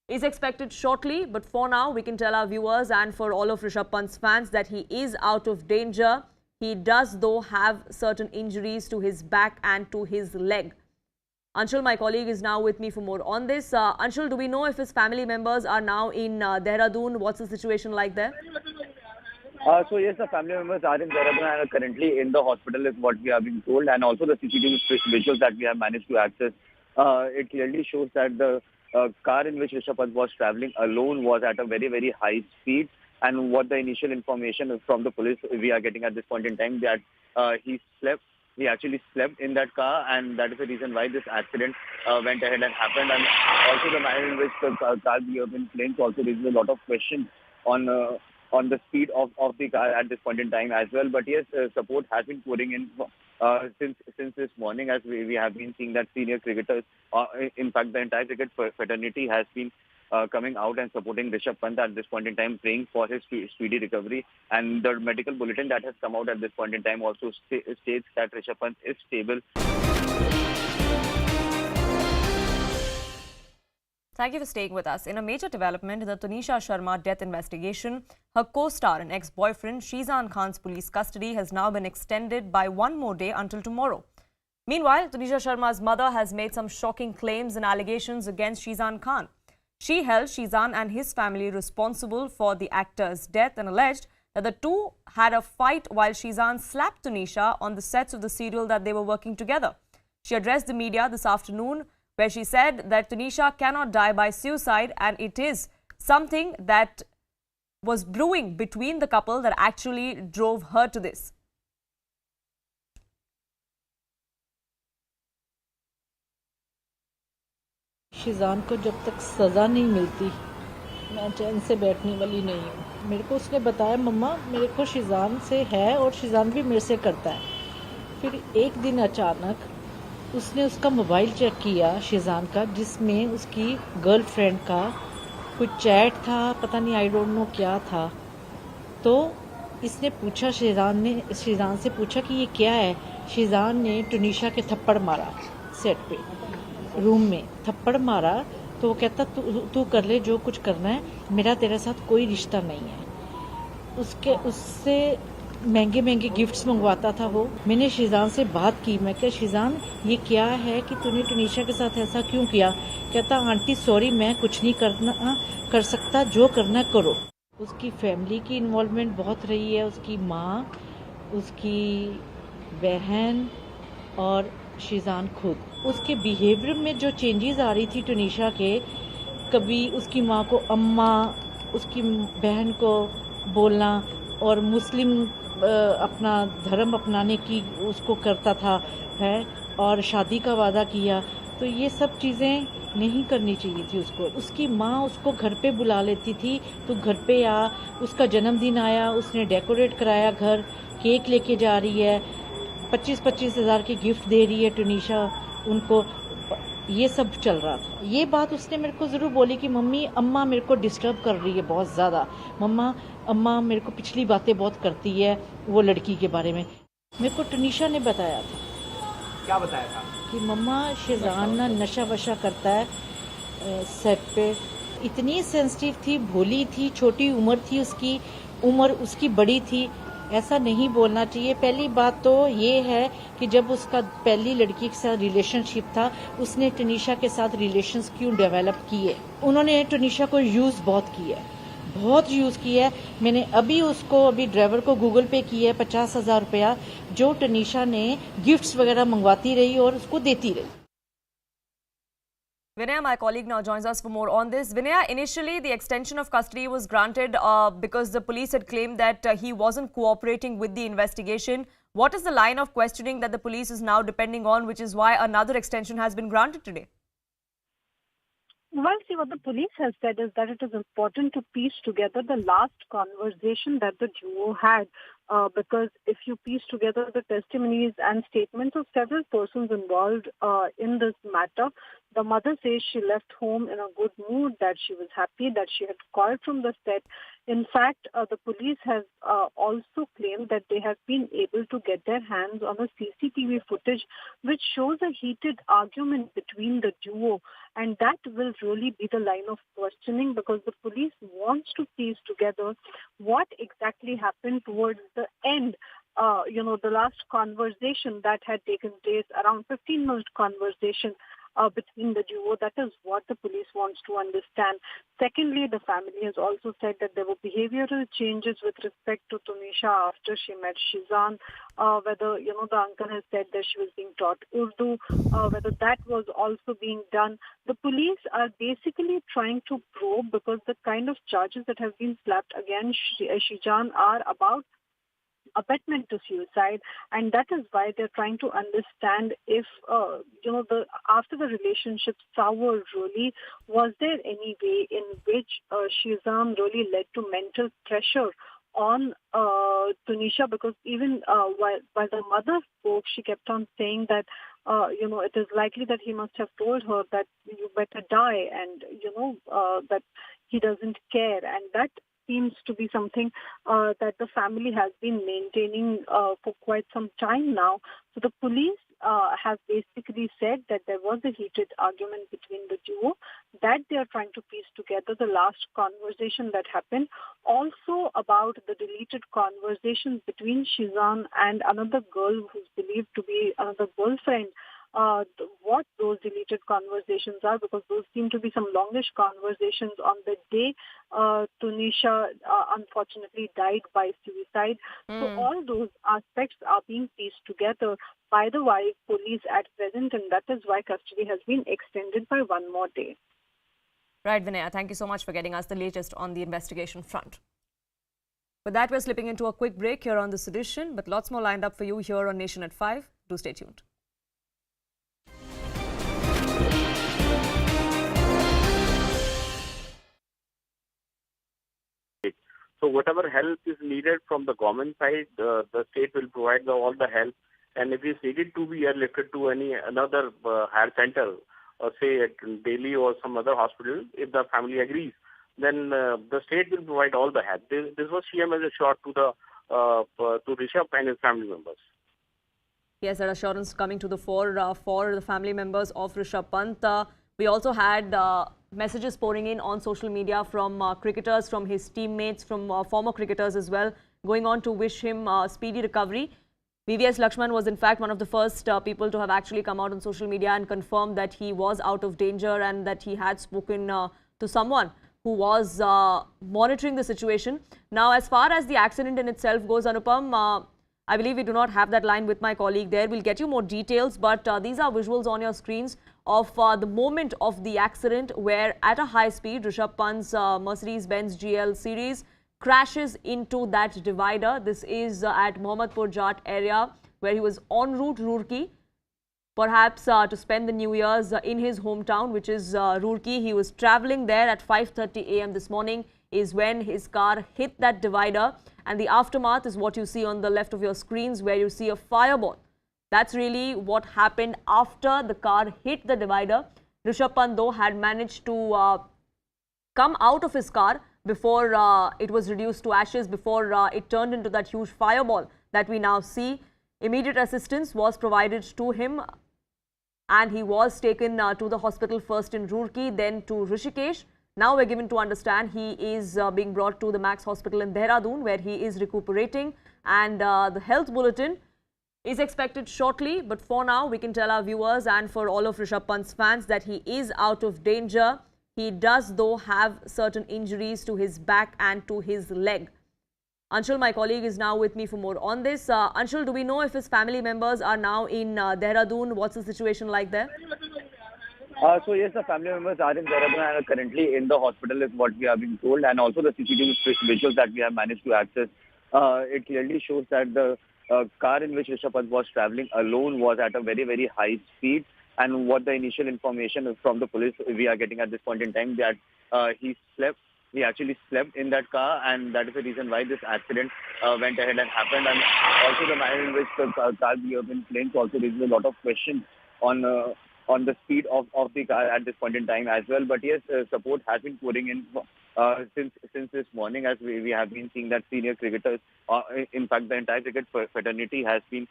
S2: is expected shortly. But for now, we can tell our viewers and for all of Rishabh Pant's fans that he is out of danger. He does, though, have certain injuries to his back and to his leg. Anshul, my colleague, is now with me for more on this. Anshul, do we know if his family members are now in Dehradun? What's the situation like there?
S16: So yes, the family members are in Heeraben and are currently in the hospital is what we have been told, and also the CCTV visuals that we have managed to access, it clearly shows that the car in which Rishabh Pant was travelling alone was at a very, very high speed, and what the initial information from the police we are getting at this point in time that he actually slept in that car, and that is the reason why this accident went ahead and happened. And also the manner in which the car behaved in planes also raises a lot of questions on the speed of the car at this point in time as well. But yes, support has been pouring in since this morning, as we have been seeing that senior cricketers, in fact the entire cricket fraternity has been coming out and supporting Rishabh Pant at this point in time, praying for his speedy recovery. And the medical bulletin that has come out at this point in time also states that Rishabh Pant is stable.
S2: Thank you for staying with us. In a major development in the Tunisha Sharma death investigation, her co-star and ex-boyfriend Shizan Khan's police custody has now been extended by one more day until tomorrow. Meanwhile, Tunisha Sharma's mother has made some shocking claims and allegations against Shizan Khan. She held Shizan and his family responsible for the actor's death and alleged that the two had a fight while Shizan slapped Tunisha on the sets of the serial that they were working together. She addressed the media this afternoon, where she said that Tunisha cannot die by suicide, and it is something that was brewing between the couple that actually drove her to this.
S17: Sheezan को जब तक सज़ा नहीं मिलती मैं चैन से बैठने वाली नहीं हूँ। मेरे को उसने बताया मम्मा मेरे को शिजान से है और शिजान भी मेरे से करता है। फिर एक दिन अचानक उसने उसका मोबाइल चेक किया शिजान का, जिसमें उसकी गर्लफ्रेंड का कुछ चैट था, पता नहीं आई डोंट नो क्या था, तो इसने पूछा, शीजान से पूछा कि ये क्या है। शीजान ने टुनीशा के थप्पड़ मारा, सेट पे रूम में थप्पड़ मारा। तो वो कहता तू कर ले जो कुछ करना है, मेरा तेरे साथ कोई रिश्ता नहीं है। उससे महंगे महंगे गिफ्ट्स मंगवाता था वो। मैंने शीजान से बात की, मैं क्या शीजान ये क्या है कि तूने टुनीशा के साथ ऐसा क्यों किया। कहता आंटी सॉरी, मैं कुछ नहीं कर सकता, जो करना करो। उसकी फैमिली की इन्वॉल्वमेंट बहुत रही है, उसकी माँ, उसकी बहन और शीजान खुद। उसके बिहेवियर में जो चेंजेस आ रही थी टुनीशा के, कभी उसकी माँ को अम्मा, उसकी बहन को बोलना, और मुस्लिम अपना धर्म अपनाने की उसको करता था है, और शादी का वादा किया। तो ये सब चीज़ें नहीं करनी चाहिए थी उसको। उसकी माँ उसको घर पे बुला लेती थी, तो घर पे आ, उसका जन्मदिन आया, उसने डेकोरेट कराया घर, केक लेके जा रही है, 25-25 हज़ार के गिफ्ट दे रही है टुनीशा उनको। ये सब चल रहा था। ये बात उसने मेरे को ज़रूर बोली कि मम्मी अम्मा मेरे को डिस्टर्ब कर रही है बहुत ज़्यादा, अम्मा मेरे को पिछली बातें बहुत करती है वो लड़की के बारे में। मेरे को टुनीशा ने बताया था।
S18: क्या बताया था?
S17: कि मम्मा शीजान ना नशा वशा करता है सेट पे। इतनी सेंसिटिव थी, भोली थी, छोटी उम्र थी, उसकी उम्र उसकी बड़ी थी, ऐसा नहीं बोलना चाहिए। पहली बात तो ये है कि जब उसका पहली लड़की के साथ रिलेशनशिप था, उसने टुनीशा के साथ रिलेशंस क्यों डेवलप किए। उन्होंने टुनीशा को यूज़ बहुत किया है। मैंने अभी ड्राइवर को गूगल पे किया है 50,000 रुपया, जो टुनीशा ने गिफ्ट्स वगैरह मंगवाती रही और उसको देती रही।
S2: Vinaya, my colleague, now joins us for more on this. Vinaya, initially the extension of custody was granted because the police had claimed that he wasn't cooperating with the investigation. What is the line of questioning that the police is now depending on, which is why another extension has been granted today?
S19: Well, see, what the police has said is that it is important to piece together the last conversation that the duo had, because if you piece together the testimonies and statements of several persons involved in this matter, the mother says she left home in a good mood, that she was happy, that she had called from the set. In fact, the police has also claimed that they have been able to get their hands on a CCTV footage which shows a heated argument between the duo. And that will really be the line of questioning, because the police wants to piece together what exactly happened towards the end. The last conversation that had taken place, around 15-minute conversation between the duo. That is what the police wants to understand. Secondly, the family has also said that there were behavioral changes with respect to Tunisha after she met Shizan. Whether, the uncle has said that she was being taught Urdu, whether that was also being done. The police are basically trying to probe, because the kind of charges that have been slapped against Shizan are about abetment to suicide, and that is why they're trying to understand if, after the relationship soured, really, was there any way in which Shizam really led to mental pressure on Tunisha? Because even while the mother spoke, she kept on saying that, it is likely that he must have told her that you better die, and, that he doesn't care. And that seems to be something that the family has been maintaining for quite some time now. So the police have basically said that there was a heated argument between the duo, that they are trying to piece together the last conversation that happened. Also about the deleted conversations between Shizan and another girl who's believed to be another girlfriend. What those deleted conversations are, because those seem to be some longish conversations on the day Tunisha unfortunately died by suicide. So all those aspects are being pieced together by the wife police at present, and that is why custody has been extended by one more day.
S2: Right, Vinaya, thank you so much for getting us the latest on the investigation front. With that, we're slipping into a quick break here on this edition, but lots more lined up for you here on Nation at 5. Do stay tuned.
S15: So whatever help is needed from the government side, the state will provide all the help. And if it's needed to be airlifted to another higher center, or say at Delhi or some other hospital, if the family agrees, then the state will provide all the help. This was CM as a shot to Rishabh and his family members.
S2: Yes, that assurance coming to the fore for the family members of Rishabh Pant. We also had messages pouring in on social media from cricketers, from his teammates, from former cricketers as well, going on to wish him speedy recovery. VVS Lakshman was in fact one of the first people to have actually come out on social media and confirmed that he was out of danger and that he had spoken to someone who was monitoring the situation. Now, as far as the accident in itself goes, Anupam, I believe we do not have that line with my colleague there. We'll get you more details, but these are visuals on your screens of the moment of the accident where at a high speed, Rishabh Pant's Mercedes-Benz GL series crashes into that divider. This is at Mohammadpur Jat area where he was en route Roorkee, perhaps to spend the New Year's in his hometown, which is Roorkee. He was traveling there at 5:30 a.m. this morning is when his car hit that divider, and the aftermath is what you see on the left of your screens where you see a fireball. That's really what happened after the car hit the divider. Rishabh Pant though had managed to come out of his car before it was reduced to ashes, before it turned into that huge fireball that we now see. Immediate assistance was provided to him and he was taken to the hospital, first in Roorkee, then to Rishikesh. Now we're given to understand he is being brought to the Max Hospital in Dehradun where he is recuperating, and the health bulletin is expected shortly. But for now, we can tell our viewers and for all of Rishabh Pant's fans that he is out of danger. He does though have certain injuries to his back and to his leg. Anshul, my colleague, is now with me for more on this. Anshul, do we know if his family members are now in Dehradun? What's the situation like there?
S16: So yes, the family members are in Heeraben and are currently in the hospital is what we have been told, and also the CCTV visuals that we have managed to access, it clearly shows that the car in which Rishabh Pant was travelling alone was at a very, very high speed. And what the initial information from the police we are getting at this point in time, that he actually slept in that car, and that is the reason why this accident went ahead and happened. And also the manner in which the car we have been playing also raises a lot of questions on the speed of the car at this point in time as well. But yes, support has been pouring in since this morning, as we have been seeing that senior cricketers, in fact the entire cricket fraternity has been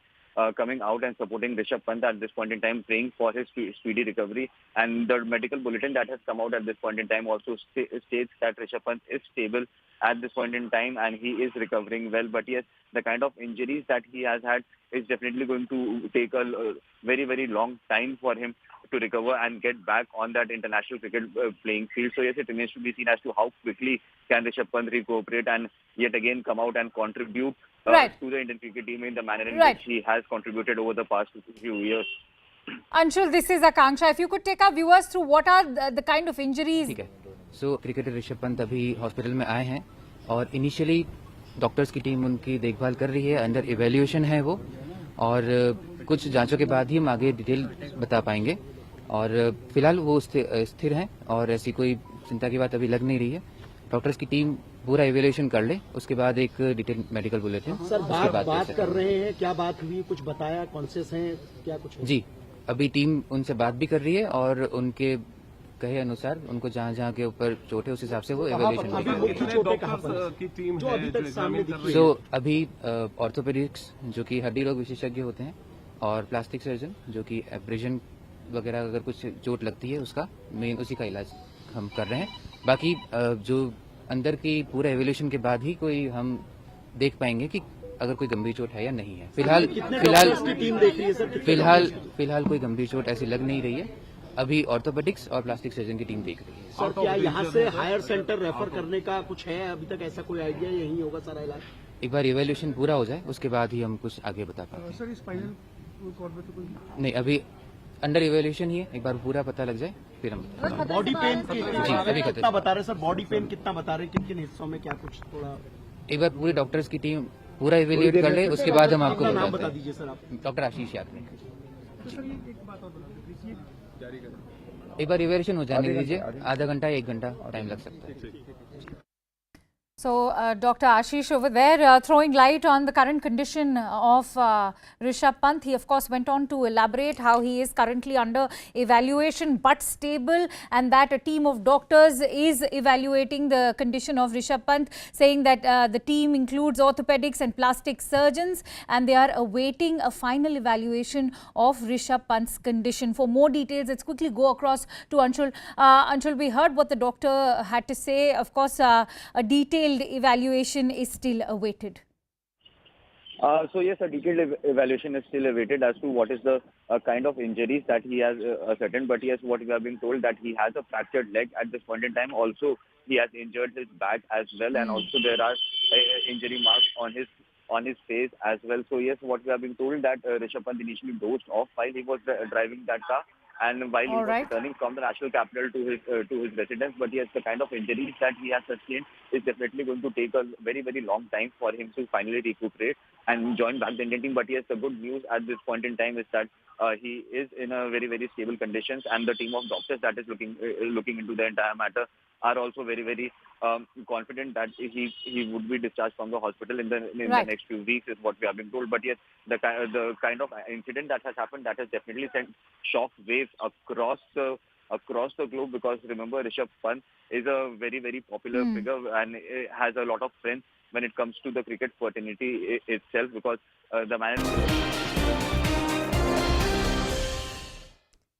S16: coming out and supporting Rishabh Pant at this point in time, praying for his speedy recovery. And the medical bulletin that has come out at this point in time also states that Rishabh Pant is stable at this point in time and he is recovering well. But yes, the kind of injuries that he has had is definitely going to take a very, very long time for him to recover and get back on that international cricket playing field. So yes, it remains to be seen as to how quickly can Rishabh Pant recuperate and yet again come out and contribute to the Indian cricket team in the manner in which he has contributed over the past few years.
S13: Anshul, this is Akanksha. If you could take our viewers through what are the kind of injuries.
S6: ठीक है. So cricketer Rishabh Pant अभी hospital में आए हैं और initially doctors की team उनकी देखभाल कर रही है, अंडर इवैल्यूएशन है वो, और कुछ जांचों के बाद ही हम आगे डिटेल बता पाएंगे. और फिलहाल वो स्थिर हैं और ऐसी कोई चिंता की बात अभी लग नहीं रही है. डॉक्टर्स की टीम पूरा इवैल्यूएशन कर ले, उसके बाद एक डिटेल मेडिकल बुलेटिन.
S20: सर बात कर रहे हैं, क्या बात हुई, कुछ बताया, कॉन्शियस हैं, क्या कुछ है? जी,
S6: अभी टीम उनसे बात भी कर रही है और उनके कहे अनुसार उनको जहाँ के ऊपर चोट है उस हिसाब से वो इवैल्यूएशन करेंगे. तो अभी ऑर्थोपेडिक्स जो कि हड्डी रोग विशेषज्ञ होते हैं और प्लास्टिक सर्जन जो कि एब्रेजन वगैरह अगर कुछ चोट लगती है उसका मेन उसी का इलाज हम कर रहे हैं. बाकी जो अंदर की पूरा इवैल्यूएशन के बाद ही कोई हम देख पाएंगे कि अगर कोई गंभीर चोट है या नहीं है. फिलहाल कोई गंभीर चोट ऐसी लग नहीं रही है. अभी ऑर्थोपेडिक्स और प्लास्टिक सर्जन की टीम देख रही है.
S20: सर क्या यहाँ से हायर सेंटर रेफर करने का कुछ है अभी तक, ऐसा कोई आइडिया, यही होगा सारा इलाज?
S6: एक बार इवैल्यूएशन पूरा हो जाए उसके बाद ही हम कुछ आगे बता पाएंगे.
S1: सर स्पाइनल कॉर्ड में तो कोई
S6: नहीं, अभी अंडर इवैल्यूएशन ही है, एक बार पूरा पता लग जाए फिर हम.
S20: बॉडी पेन कितना बता रहे सर? बॉडी पेन कितना बता रहे, किन किन हिस्सों में, क्या कुछ थोड़ा एक
S6: बार पूरी डॉक्टर्स की टीम पूरा इवैल्यूएट कर ले उसके बाद हम आपको
S20: बता दीजिए सर. आप
S6: डॉक्टर आशीष यादव. एक बार इवैल्यूएशन हो जाने दीजिए, आधा घंटा 1 घंटा टाइम लग सकता है.
S13: So, Dr. Ashish over there throwing light on the current condition of Rishabh Pant. He, of course, went on to elaborate how he is currently under evaluation but stable, and that a team of doctors is evaluating the condition of Rishabh Pant, saying that the team includes orthopedics and plastic surgeons, and they are awaiting a final evaluation of Rishabh Pant's condition. For more details, let's quickly go across to Anshul. Anshul, we heard what the doctor had to say. Of course, a detailed evaluation is still awaited.
S16: So yes, a detailed evaluation is still awaited as to what is the kind of injuries that he has ascertained. But yes, what we have been told that he has a fractured leg at this point in time. Also, he has injured his back as well, and also there are injury marks on his face as well. So yes, what we have been told that Rishabh Pant initially dozed off while he was driving that car, and while he was returning from the national capital to his residence. But yes, the kind of injuries that he has sustained is definitely going to take a very, very long time for him to finally recuperate and join back the Indian team. But yes, the good news at this point in time is that he is in a very, very stable conditions, and the team of doctors that is looking into the entire matter are also very, very confident that he would be discharged from the hospital in the next few weeks, is what we have been told. But yes, the kind of incident that has happened, that has definitely sent shock waves across the globe, because remember, Rishabh Pant is a very, very popular figure and has a lot of friends when it comes to the cricket fraternity itself, because the man.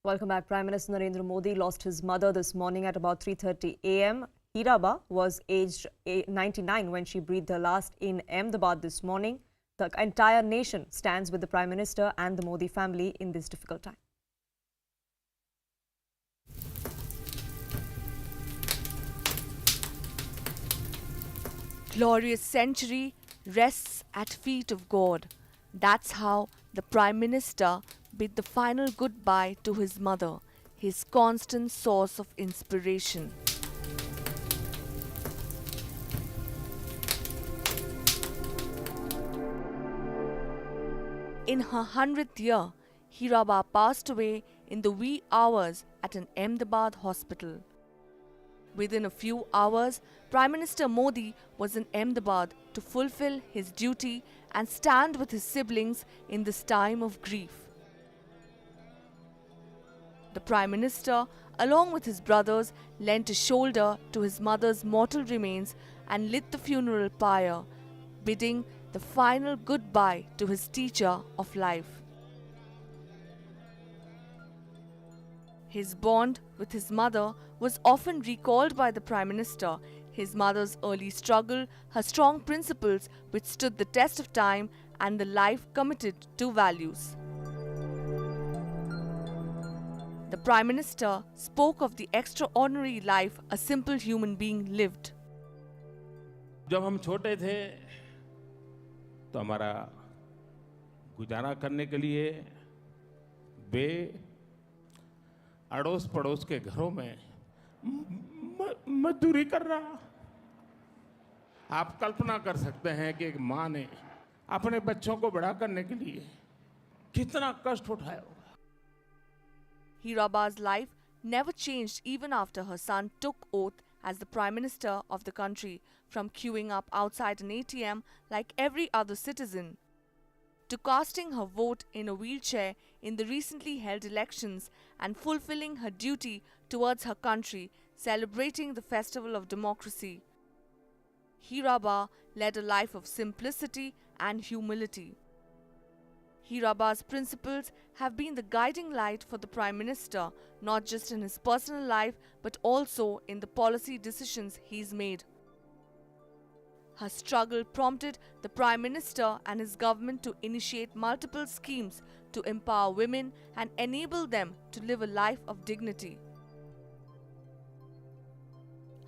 S2: Welcome back. Prime Minister Narendra Modi lost his mother this morning at about 3:30 a.m. Heeraba was aged 99 when she breathed her last in Ahmedabad this morning. The entire nation stands with the Prime Minister and the Modi family in this difficult time.
S19: Glorious century rests at feet of God. That's how the Prime Minister bid the final goodbye to his mother, his constant source of inspiration. In her 100th year, Heeraba passed away in the wee hours at an Ahmedabad hospital. Within a few hours, Prime Minister Modi was in Ahmedabad to fulfill his duty and stand with his siblings in this time of grief. The Prime Minister, along with his brothers, lent a shoulder to his mother's mortal remains and lit the funeral pyre, bidding the final goodbye to his teacher of life. His bond with his mother was often recalled by the Prime Minister. His mother's early struggle, her strong principles which stood the test of time, and the life committed to values. The Prime Minister spoke of the extraordinary life a simple human being lived.
S21: जब हम छोटे थे तो हमारा गुजारा करने के लिए वे अड़ोस पड़ोस के घरों में मजदूरी कर रहा। आप कल्पना कर सकते हैं कि एक माँ ने अपने बच्चों को बड़ा करने के लिए कितना कष्ट उठाया होगा।
S19: Heeraba's life never changed even after her son took oath as the Prime Minister of the country, from queuing up outside an ATM like every other citizen, to casting her vote in a wheelchair in the recently held elections and fulfilling her duty towards her country, celebrating the festival of democracy. Heeraba led a life of simplicity and humility. Heeraba's principles have been the guiding light for the Prime Minister, not just in his personal life but also in the policy decisions he's made. Her struggle prompted the Prime Minister and his government to initiate multiple schemes to empower women and enable them to live a life of dignity.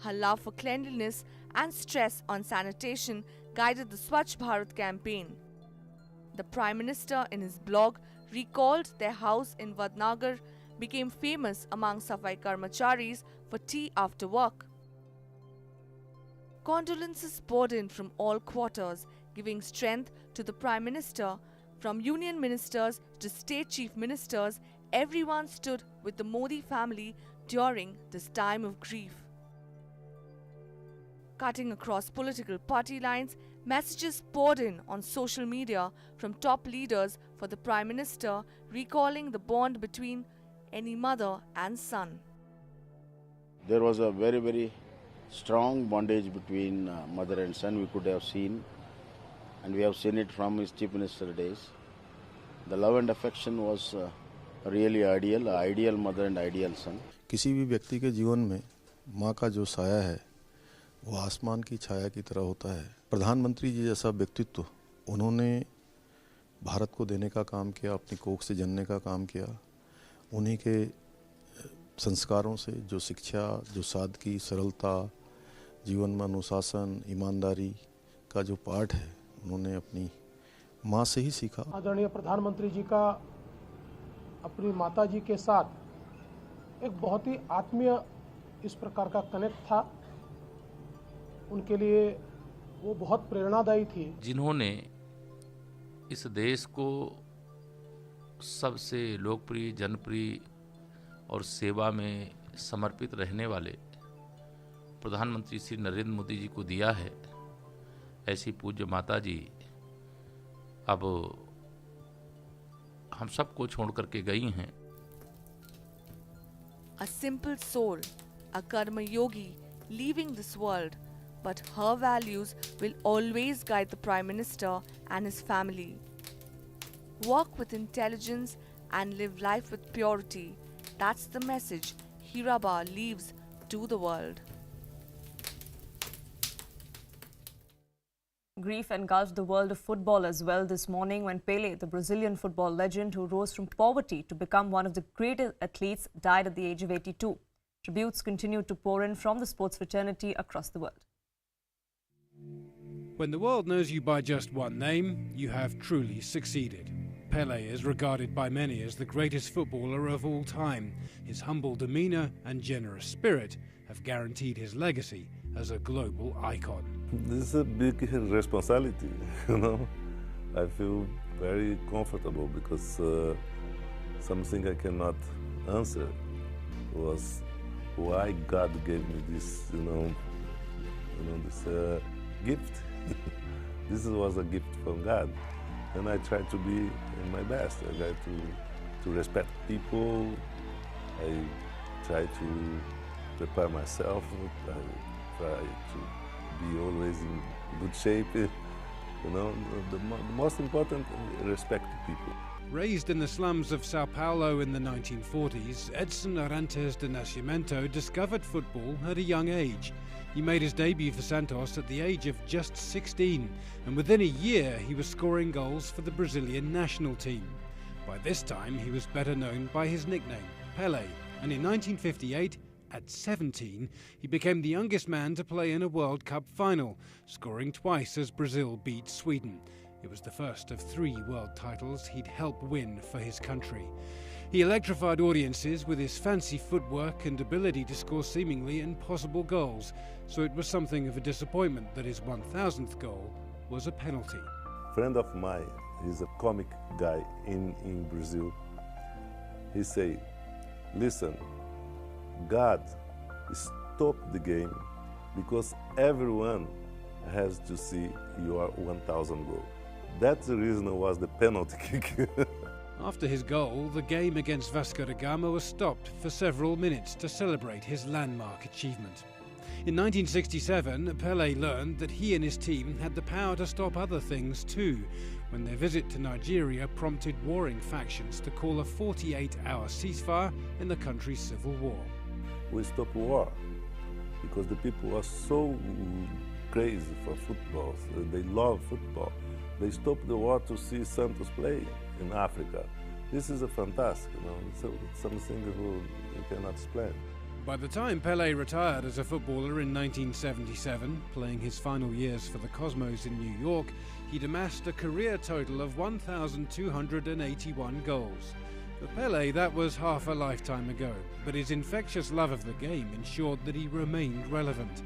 S19: Her love for cleanliness and stress on sanitation guided the Swachh Bharat campaign. The Prime Minister, in his blog, recalled their house in Vadnagar became famous among Safai Karmacharis for tea after work. Condolences poured in from all quarters, giving strength to the Prime Minister. From union ministers to state chief ministers, everyone stood with the Modi family during this time of grief.
S4: Cutting across political party lines, messages poured in on social media from top leaders for the Prime Minister, recalling the bond between any mother and son.
S22: There was a very, very strong bondage between mother and son, we could have seen, and we have seen it from his Chief Minister days. The love and affection was really ideal mother and ideal son.
S7: किसी भी व्यक्ति के जीवन में माँ का जो साया है वो आसमान की छाया की तरह होता है। प्रधानमंत्री जी जैसा व्यक्तित्व उन्होंने भारत को देने का काम किया, अपनी कोख से जनने का काम किया। उन्हीं के संस्कारों से जो शिक्षा, जो सादगी, सरलता, जीवन में अनुशासन, ईमानदारी का जो पाठ है उन्होंने अपनी माँ से ही सीखा।
S23: आदरणीय प्रधानमंत्री जी का अपनी माता जी के साथ एक बहुत ही आत्मीय इस प्रकार का कनेक्ट था। उनके लिए वो बहुत प्रेरणादायी थी।
S24: जिन्होंने इस देश को सबसे लोकप्रिय, जनप्रिय और सेवा में समर्पित रहने वाले प्रधानमंत्री श्री नरेंद्र मोदी जी को दिया है, ऐसी पूज्य माता जी अब हम सबको छोड़ करके गई हैं।
S4: A simple soul, a karma yogi leaving this world, but her values will always guide the Prime Minister and his family. Work with intelligence and live life with purity. That's the message Heeraba leaves to the world.
S2: Grief engulfed the world of football as well this morning when Pele, the Brazilian football legend who rose from poverty to become one of the greatest athletes, died at the age of 82. Tributes continued to pour in from the sports fraternity across the world.
S25: When the world knows you by just one name, you have truly succeeded. Pele is regarded by many as the greatest footballer of all time. His humble demeanour and generous spirit have guaranteed his legacy as a global icon.
S26: This is a big responsibility, you know. I feel very comfortable because something I cannot answer was why God gave me this, this gift. This was a gift from God, and I try to be in my best. I try to respect people. I try to prepare myself. I try to be always in good shape. The most important, respect people.
S25: Raised in the slums of Sao Paulo in the 1940s, Edson Arantes de Nascimento discovered football at a young age. He made his debut for Santos at the age of just 16, and within a year he was scoring goals for the Brazilian national team. By this time he was better known by his nickname, Pele, and in 1958, at 17, he became the youngest man to play in a World Cup final, scoring twice as Brazil beat Sweden. It was the first of 3 world titles he'd helped win for his country. He electrified audiences with his fancy footwork and ability to score seemingly impossible goals, so it was something of a disappointment that his 1000th goal was a penalty.
S26: A friend of mine, he's a comic guy in Brazil. He say, listen, God stopped the game because everyone has to see your 1000 goal. That's the reason it was the penalty kick.
S25: After his goal, the game against Vasco da Gama was stopped for several minutes to celebrate his landmark achievement. In 1967, Pele learned that he and his team had the power to stop other things too, when their visit to Nigeria prompted warring factions to call a 48-hour ceasefire in the country's civil war.
S26: We stopped war because the people are so crazy for football. So they love football. They stopped the war to see Santos play in Africa. This is a fantastic, it's something you cannot explain.
S25: By the time Pele retired as a footballer in 1977, playing his final years for the Cosmos in New York, he'd amassed a career total of 1,281 goals. For Pele, that was half a lifetime ago, but his infectious love of the game ensured that he remained relevant.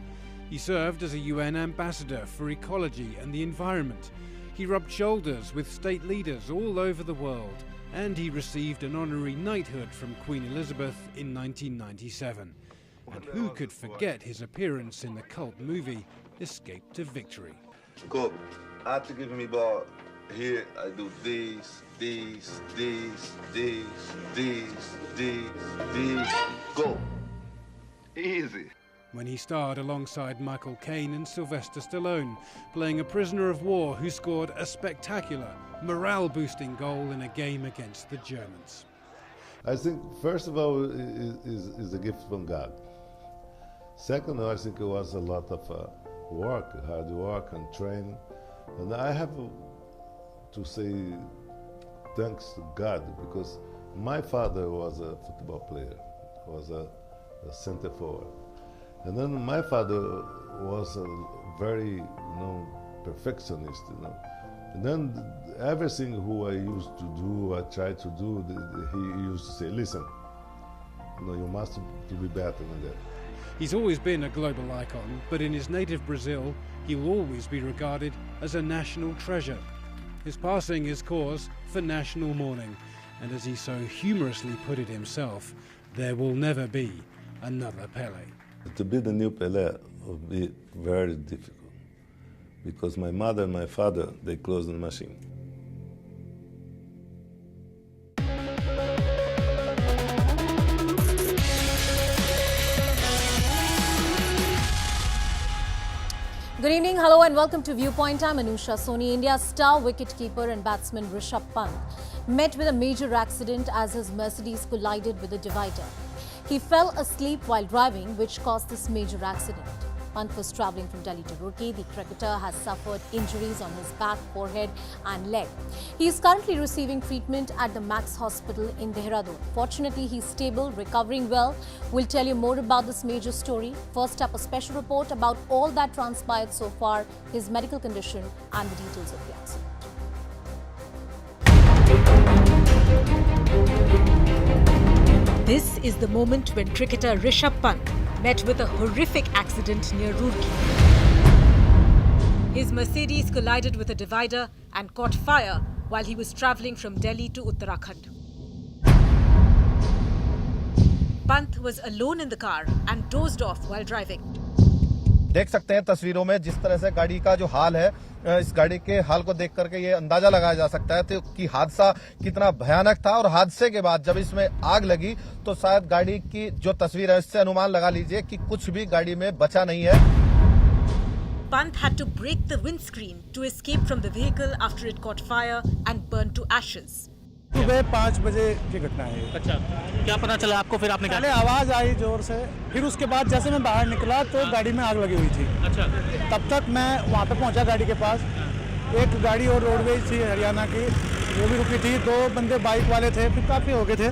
S25: He served as a UN ambassador for ecology and the environment. He rubbed shoulders with state leaders all over the world, and he received an honorary knighthood from Queen Elizabeth in 1997. And who could forget his appearance in the cult movie escaped to victory.
S26: Go. After giving me ball, here I do these, go. Easy.
S25: When he starred alongside Michael Caine and Sylvester Stallone, playing a prisoner of war who scored a spectacular, morale-boosting goal in a game against the Germans.
S26: I think, first of all, is a gift from God. Second, I think it was a lot of work, hard work and training. And I have to say thanks to God, because my father was a football player, was a center forward. And then my father was a very, perfectionist, And then everything who I used to do, I tried to do, he used to say, listen, you must be better than that.
S25: He's always been a global icon, but in his native Brazil, he will always be regarded as a national treasure. His passing is cause for national mourning, and as he so humorously put it himself, there will never be another Pele.
S26: To be the new Pele would be very difficult, because my mother and my father, they closed the machine.
S3: Good evening, hello and welcome to Viewpoint. I'm Anusha Soni. India's star wicketkeeper and batsman Rishabh Pant met with a major accident as his Mercedes collided with a divider. He fell asleep while driving, which caused this major accident. Pant was travelling from Delhi to Roorkee. The cricketer has suffered injuries on his back, forehead and leg. He is currently receiving treatment at the Max Hospital in Heeraben. Fortunately, he is stable, recovering well. We'll tell you more about this major story. First up, a special report about all that transpired so far, his medical condition and the details of the accident.
S8: This is the moment when cricketer Rishabh Pant met with a horrific accident near Roorkee. His Mercedes collided with a divider and caught fire while he was travelling from Delhi to Uttarakhand. Pant was alone in the car and dozed off while driving.
S9: देख सकते हैं तस्वीरों में जिस तरह से गाड़ी का जो हाल है, इस गाड़ी के हाल को देख करके ये अंदाजा लगाया जा सकता है कि हादसा कितना भयानक था। और हादसे के बाद जब इसमें आग लगी तो शायद गाड़ी की जो तस्वीर है इससे अनुमान लगा लीजिए कि कुछ भी गाड़ी में बचा नहीं है।
S8: Pant had to break the windscreen to escape from the vehicle after it caught fire and burned to ashes.
S10: सुबह 5 बजे की घटना है।
S11: अच्छा, क्या पता चला आपको? फिर आपने
S10: पहले आवाज आई जोर से, फिर उसके बाद जैसे मैं बाहर निकला तो गाड़ी में आग लगी हुई थी।
S11: अच्छा,
S10: तब तक मैं वहाँ पे पहुँचा गाड़ी के पास। एक गाड़ी और रोडवेज थी हरियाणा की, वो भी रुकी थी। 2 बंदे बाइक वाले थे, फिर काफी हो गए थे।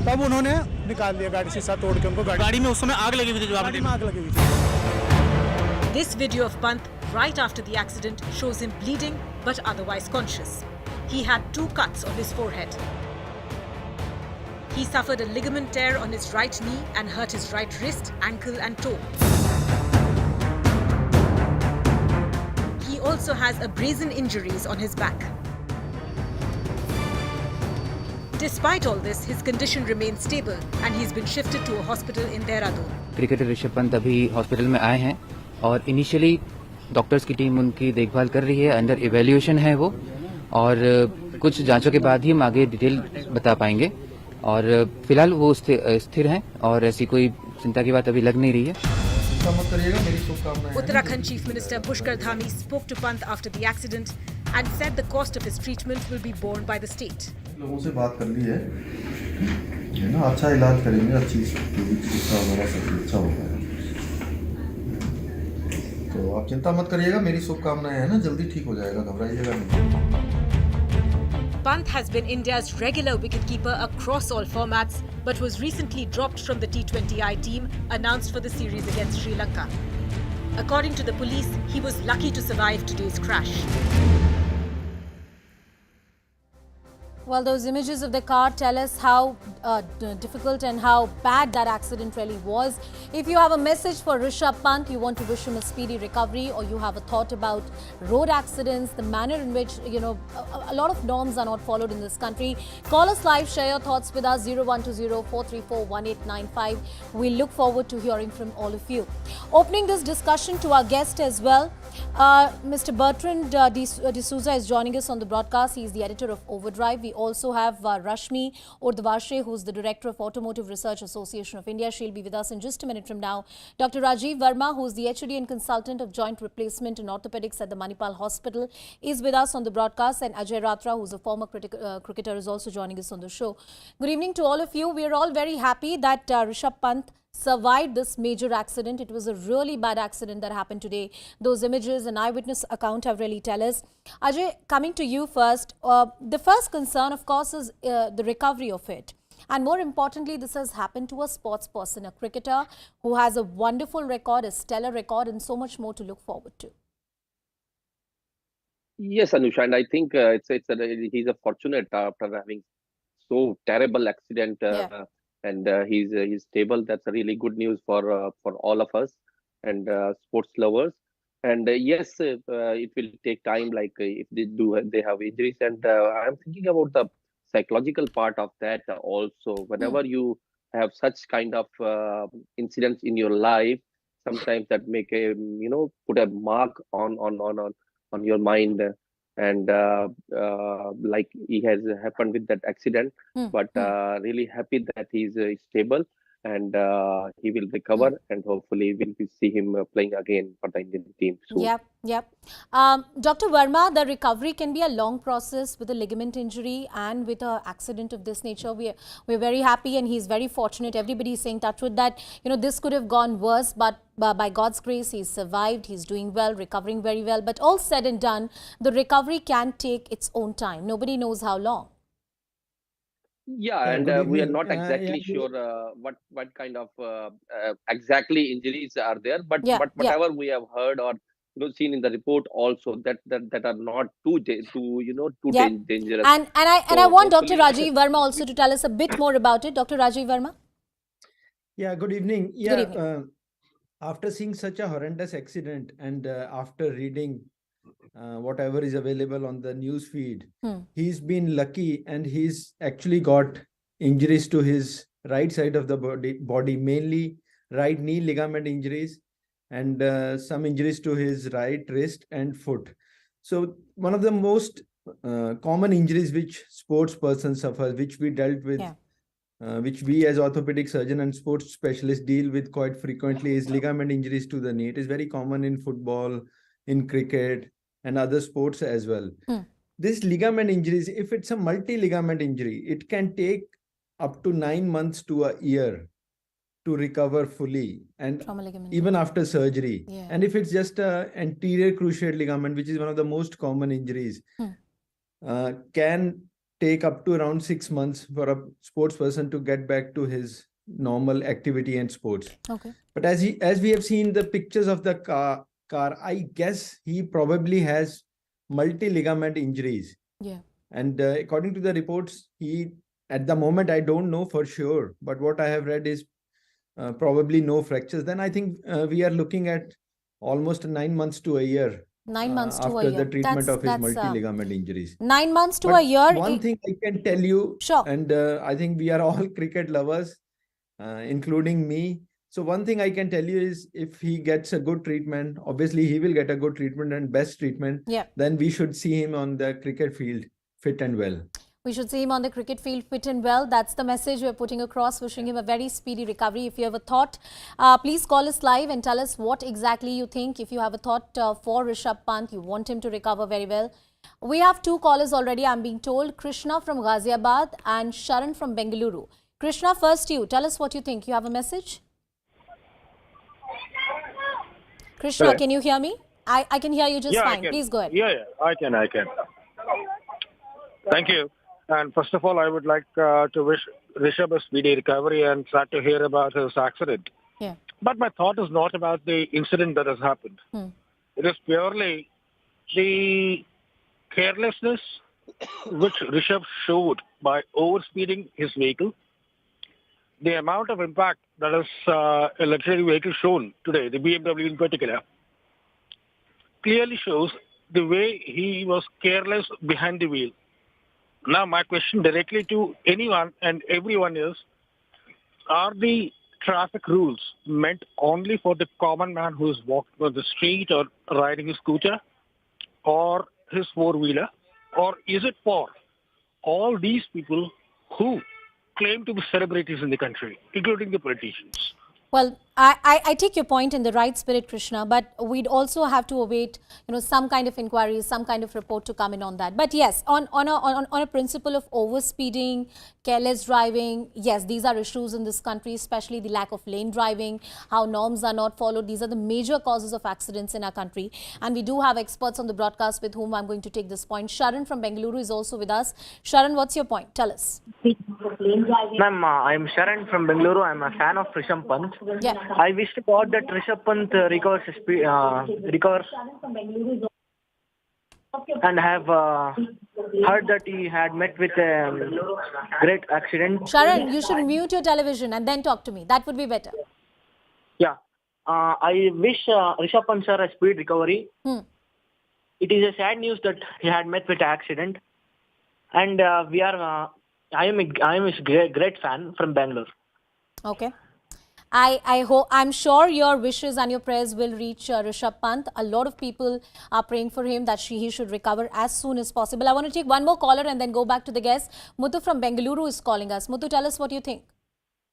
S10: तब उन्होंने निकाल लिया गाड़ी, शीशा तोड़ के उनको। गाड़ी
S11: में उस समय आग लगी हुई थी?
S10: गाड़ी में आग लगी हुई थी।
S8: This video of Pant right after the accident shows him bleeding but otherwise conscious. He had 2 cuts on his forehead. He suffered a ligament tear on his right knee and hurt his right wrist, ankle and toe. He also has brazen injuries on his back. Despite all this, his condition remains stable and he's been shifted to a hospital in Deradun.
S6: Cricketer Rishabh Pant अभी hospital में आए हैं और initially doctors की team उनकी देखभाल कर रही है। अंडर इवैल्यूएशन है वो, और कुछ जांचों के बाद ही हम आगे डिटेल बता पाएंगे। और फिलहाल वो स्थिर हैं और ऐसी कोई चिंता की बात अभी लग नहीं रही है।
S8: Uttarakhand Chief Minister Pushkar Dhami spoke to Pant after the accident and said the cost of his treatment will be borne by the state.
S12: लोगों से बात कर ली है ना, अच्छा इलाज करेंगे, अच्छी चिकित्सा वगैरह सब अच्छा होगा। तो आप चिंता मत करिएगा, मेरी शुभकामनाएं है ना, जल्दी ठीक हो जाएगा, घबराइएगा नहीं।
S8: Pant has been India's regular wicketkeeper across all formats, but was recently dropped from the T20I team announced for the series against Sri Lanka. According to the police, he was lucky to survive today's crash.
S3: Well, those images of the car tell us how difficult and how bad that accident really was. If you have a message for Rishabh Pant, you want to wish him a speedy recovery, or you have a thought about road accidents, the manner in which, a lot of norms are not followed in this country, call us live, share your thoughts with us, 0120-434-1895. We look forward to hearing from all of you. Opening this discussion to our guest as well, Mr. Bertrand D'Souza is joining us on the broadcast. He is the editor of Overdrive. We also have Rashmi Urdhvashe, who is the director of Automotive Research Association of India. She'll be with us in just a minute from now. Dr. Rajiv Verma, who is the HOD and consultant of joint replacement and orthopedics at the Manipal Hospital, is with us on the broadcast. And Ajay Ratra, who is a former cricketer, is also joining us on the show. Good evening to all of you. We are all very happy that Rishabh Pant survived this major accident. It was a really bad accident that happened today. Those images and eyewitness account have really tell us. Ajay, coming to you first, the first concern, of course, is the recovery of it. And more importantly, this has happened to a sports person, a cricketer who has a wonderful record, a stellar record, and so much more to look forward to.
S1: Yes, Anusha, and I think he's a fortunate after having so terrible accident. And he's stable. That's a really good news for all of us and sports lovers. And yes, it will take time. Like if they have injuries, and I'm thinking about the psychological part of that also. Whenever you have such kind of incidents in your life, sometimes that make a put a mark on your mind. And like he has happened with that accident, but really happy that he's stable and he will recover, and hopefully we'll see him playing again for the Indian team soon.
S3: Yep. Dr. Verma, the recovery can be a long process with a ligament injury and with an accident of this nature. We're very happy, and he's very fortunate. Everybody is saying touch wood that this could have gone worse, but by God's grace, he's survived. He's doing well, recovering very well. But all said and done, the recovery can take its own time. Nobody knows how long.
S1: Yeah, and we are not exactly sure what kind of exactly injuries are there, but whatever we have heard or seen in the report also that are not too dangerous.
S3: And I want Dr. Rajiv Verma also to tell us a bit more about it. Dr. Rajiv Verma.
S5: Yeah, good evening. Yeah,
S3: good evening.
S5: After seeing such a horrendous accident and after reading whatever is available on the news feed, he's been lucky, and he's actually got injuries to his right side of the body, mainly right knee ligament injuries, and some injuries to his right wrist and foot. So one of the most common injuries which sports persons suffer, which we dealt with, which we as orthopedic surgeon and sports specialists deal with quite frequently, is ligament injuries to the knee. It is very common in football, in cricket, and other sports as well. This ligament injuries, if it's a multi-ligament injury, it can take up to 9 months to a year to recover fully, and even after surgery. And if it's just a anterior cruciate ligament, which is one of the most common injuries, can take up to around 6 months for a sports person to get back to his normal activity and sports. But as we have seen the pictures of the car, I guess he probably has multi-ligament injuries. And according to the reports, at the moment, I don't know for sure, but what I have read is probably no fractures. Then I think we are looking at almost 9 months to a year.
S3: 9 months to a year.
S5: After the treatment of his multi-ligament injuries.
S3: 9 months to a year.
S5: One thing I can tell you, and I think we are all cricket lovers, including me. So one thing I can tell you is, if he gets a good treatment, obviously he will get a good treatment and best treatment, then we should see him on the cricket field fit and well.
S3: We should see him on the cricket field fit and well. That's the message we're putting across, wishing him a very speedy recovery. If you have a thought, please call us live and tell us what exactly you think. If you have a thought for Rishabh Pant, you want him to recover very well. We have 2 callers already, I'm being told. Krishna from Ghaziabad and Sharan from Bengaluru. Krishna, first you. Tell us what you think. You have a message? Krishna,
S14: Hello.
S3: Can you hear me? I can hear you just fine. Please go ahead.
S14: Yeah, I can. Thank you. And first of all, I would like to wish Rishabh a speedy recovery, and sad to hear about his accident. But my thought is not about the incident that has happened. It is purely the carelessness which Rishabh showed by overspeeding his vehicle, the amount of impact that is a luxury vehicle shown today, the BMW in particular, clearly shows the way he was careless behind the wheel. Now, my question directly to anyone and everyone is, are the traffic rules meant only for the common man who is walking on the street or riding his scooter or his four-wheeler? Or is it for all these people who claim to be celebrities in the country, including the politicians?
S3: Well, I take your point in the right spirit, Krishna, but we'd also have to await, some kind of inquiry, some kind of report to come in on that. But yes, on a principle of overspeeding, careless driving, yes, these are issues in this country, especially the lack of lane driving, how norms are not followed. These are the major causes of accidents in our country. And we do have experts on the broadcast with whom I'm going to take this point. Sharan from Bengaluru is also with us. Sharan, what's your point? Tell us.
S13: Ma'am, I'm Sharan from Bengaluru. I'm a fan of Rishabh Pant.
S3: Yeah.
S13: I wish to God that Rishabh Pant recovers and have heard that he had met with a great accident.
S3: Sharan, you should mute your television and then talk to me. That would be better.
S13: Yeah. I wish Rishabh Pant sir a speed recovery. It is a sad news that he had met with an accident. And I am his great fan from Bangalore.
S3: Okay. I'm sure your wishes and your prayers will reach Rishabh Pant. A lot of people are praying for him that he should recover as soon as possible. I want to take one more caller and then go back to the guest. Muthu from Bengaluru is calling us. Muthu, tell us what you think.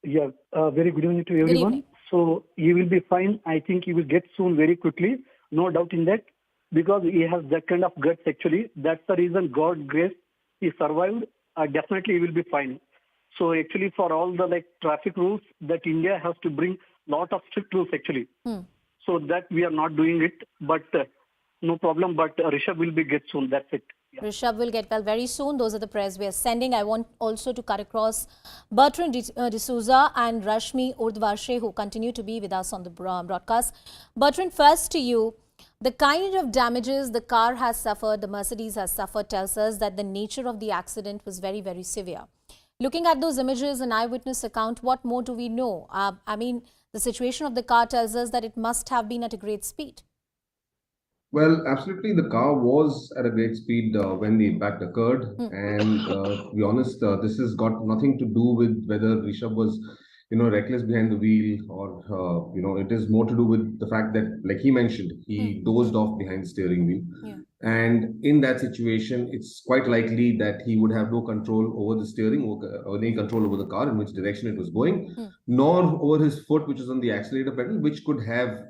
S15: Yeah, very good evening to everyone. So he will be fine. I think he will get soon very quickly. No doubt in that. Because he has that kind of guts actually. That's the reason God grace he survived. Definitely he will be fine. So actually for all the traffic rules that India has to bring lot of strict rules actually. So that we are not doing it, but no problem. But Rishabh will be get soon. That's it. Yeah.
S3: Rishabh will get well very soon. Those are the prayers we are sending. I want also to cut across Bertrand D'Souza and Rashmi Urdhvarshe who continue to be with us on the broadcast. Bertrand, first to you. The kind of damages the car has suffered, the Mercedes has suffered, tells us that the nature of the accident was very, very severe. Looking at those images and eyewitness account, what more do we know? I mean, the situation of the car tells us that it must have been at a great speed.
S16: Well, absolutely. The car was at a great speed when the impact occurred. And to be honest, this has got nothing to do with whether Rishabh was, reckless behind the wheel or, it is more to do with the fact that, like he mentioned, he dozed off behind the steering wheel.
S3: Yeah.
S16: And in that situation, it's quite likely that he would have no control over the steering or any control over the car in which direction it was going, nor over his foot, which is on the accelerator pedal, which could have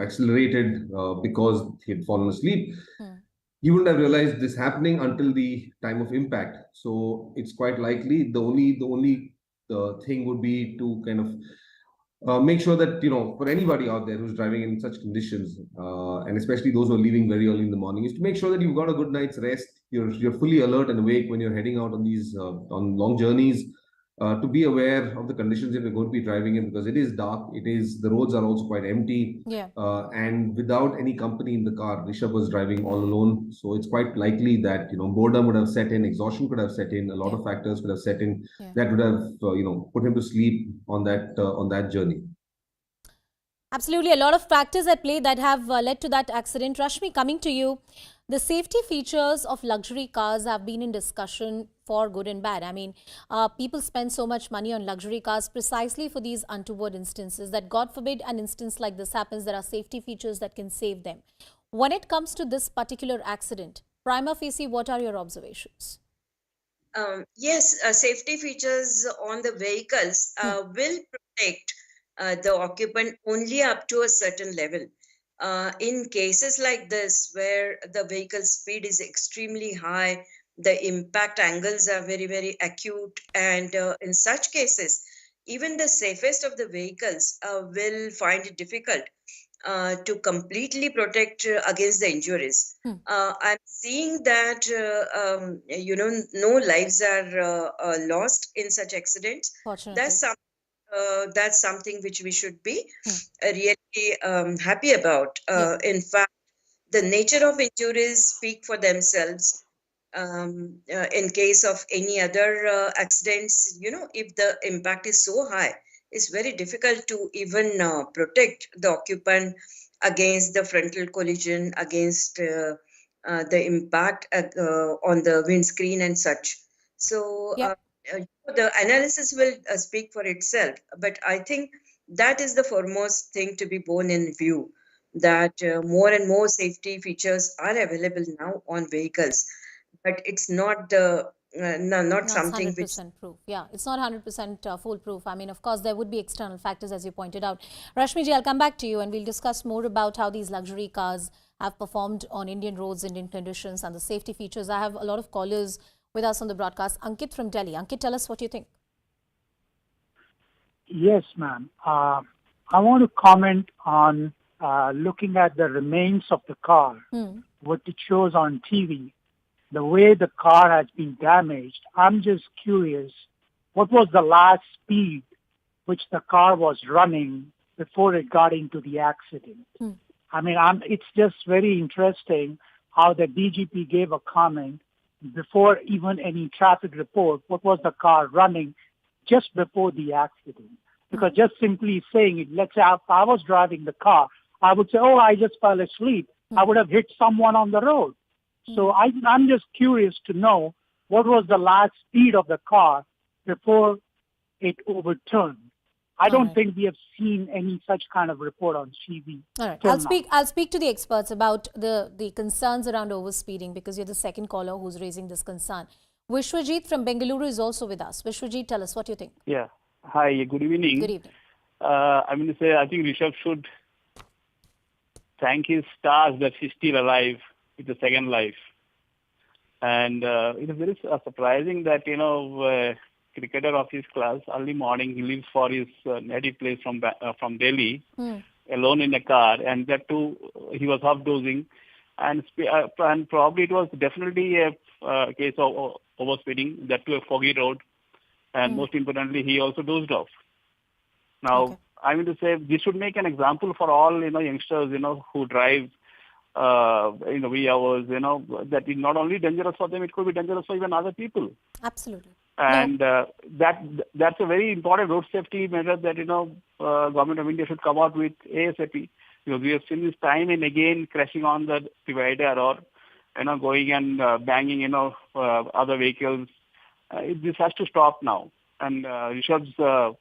S16: accelerated because he had fallen asleep. He wouldn't have realized this happening until the time of impact. So it's quite likely the only thing would be to kind of make sure that, for anybody out there who's driving in such conditions, and especially those who are leaving very early in the morning, is to make sure that you've got a good night's rest. You're fully alert and awake when you're heading out on these on long journeys. To be aware of the conditions that we're going to be driving in, because it is dark, the roads are also quite empty.
S3: Yeah.
S16: And without any company in the car, Rishabh was driving all alone. So it's quite likely that, boredom would have set in, exhaustion could have set in, a lot of factors could have set in that would have, put him to sleep on that journey.
S3: Absolutely. A lot of factors at play that have led to that accident. Rashmi, coming to you, the safety features of luxury cars have been in discussion for good and bad. I mean, people spend so much money on luxury cars precisely for these untoward instances that, God forbid, an instance like this happens, there are safety features that can save them. When it comes to this particular accident, prima facie, what are your observations?
S17: Yes, safety features on the vehicles will protect the occupant only up to a certain level. In cases like this, where the vehicle speed is extremely high, the impact angles are very, very acute, and in such cases, even the safest of the vehicles will find it difficult to completely protect against the injuries. I'm seeing that, no lives are lost in such accidents. That's something which we should be really happy about. In fact, the nature of injuries speak for themselves. in case of any other accidents, if the impact is so high, it's very difficult to even protect the occupant against the frontal collision, against the impact on the windscreen and such. So the analysis will speak for itself. But I think that is the foremost thing to be borne in view, that more and more safety features are available now on vehicles. But it's not not something which
S3: 100% proof. Yeah, it's not 100% foolproof. I mean, of course, there would be external factors, as you pointed out. Rashmi ji, I'll come back to you and we'll discuss more about how these luxury cars have performed on Indian roads, Indian conditions, and the safety features. I have a lot of callers with us on the broadcast. Ankit from Delhi. Ankit, tell us what you think.
S7: Yes, ma'am. I want to comment on looking at the remains of the car, what it shows on TV, the way the car has been damaged. I'm just curious, what was the last speed which the car was running before it got into the accident? I mean, it's just very interesting how the DGP gave a comment before even any traffic report. What was the car running just before the accident? Because just simply saying it, let's say if I was driving the car, I would say, oh, I just fell asleep. I would have hit someone on the road. So I'm just curious to know what was the last speed of the car before it overturned. I don't think we have seen any such kind of report on TV.
S3: All right. I'll speak to the experts about the concerns around overspeeding, because you're the second caller who's raising this concern. Vishwajit from Bengaluru is also with us. Vishwajit, tell us what you think.
S18: Yeah. Hi, good evening.
S3: Good evening.
S18: I'm going to say I think Rishabh should thank his stars that he's still alive with a second life. And it is very surprising that, cricketer of his class, early morning, he leaves for his native place from Delhi, alone in a car, and that too, he was half dozing. And probably it was definitely a case of overspeeding, that too a foggy road. And most importantly, he also dozed off. Now, I mean to say, this should make an example for all, youngsters, who drive, wee hours, that is not only dangerous for them, it could be dangerous for even other people.
S3: Absolutely.
S18: And that's a very important road safety measure that, Government of India should come out with ASAP. Because we have seen this time and again crashing on the divider or, going and banging, other vehicles. This has to stop now. And Rishabh's,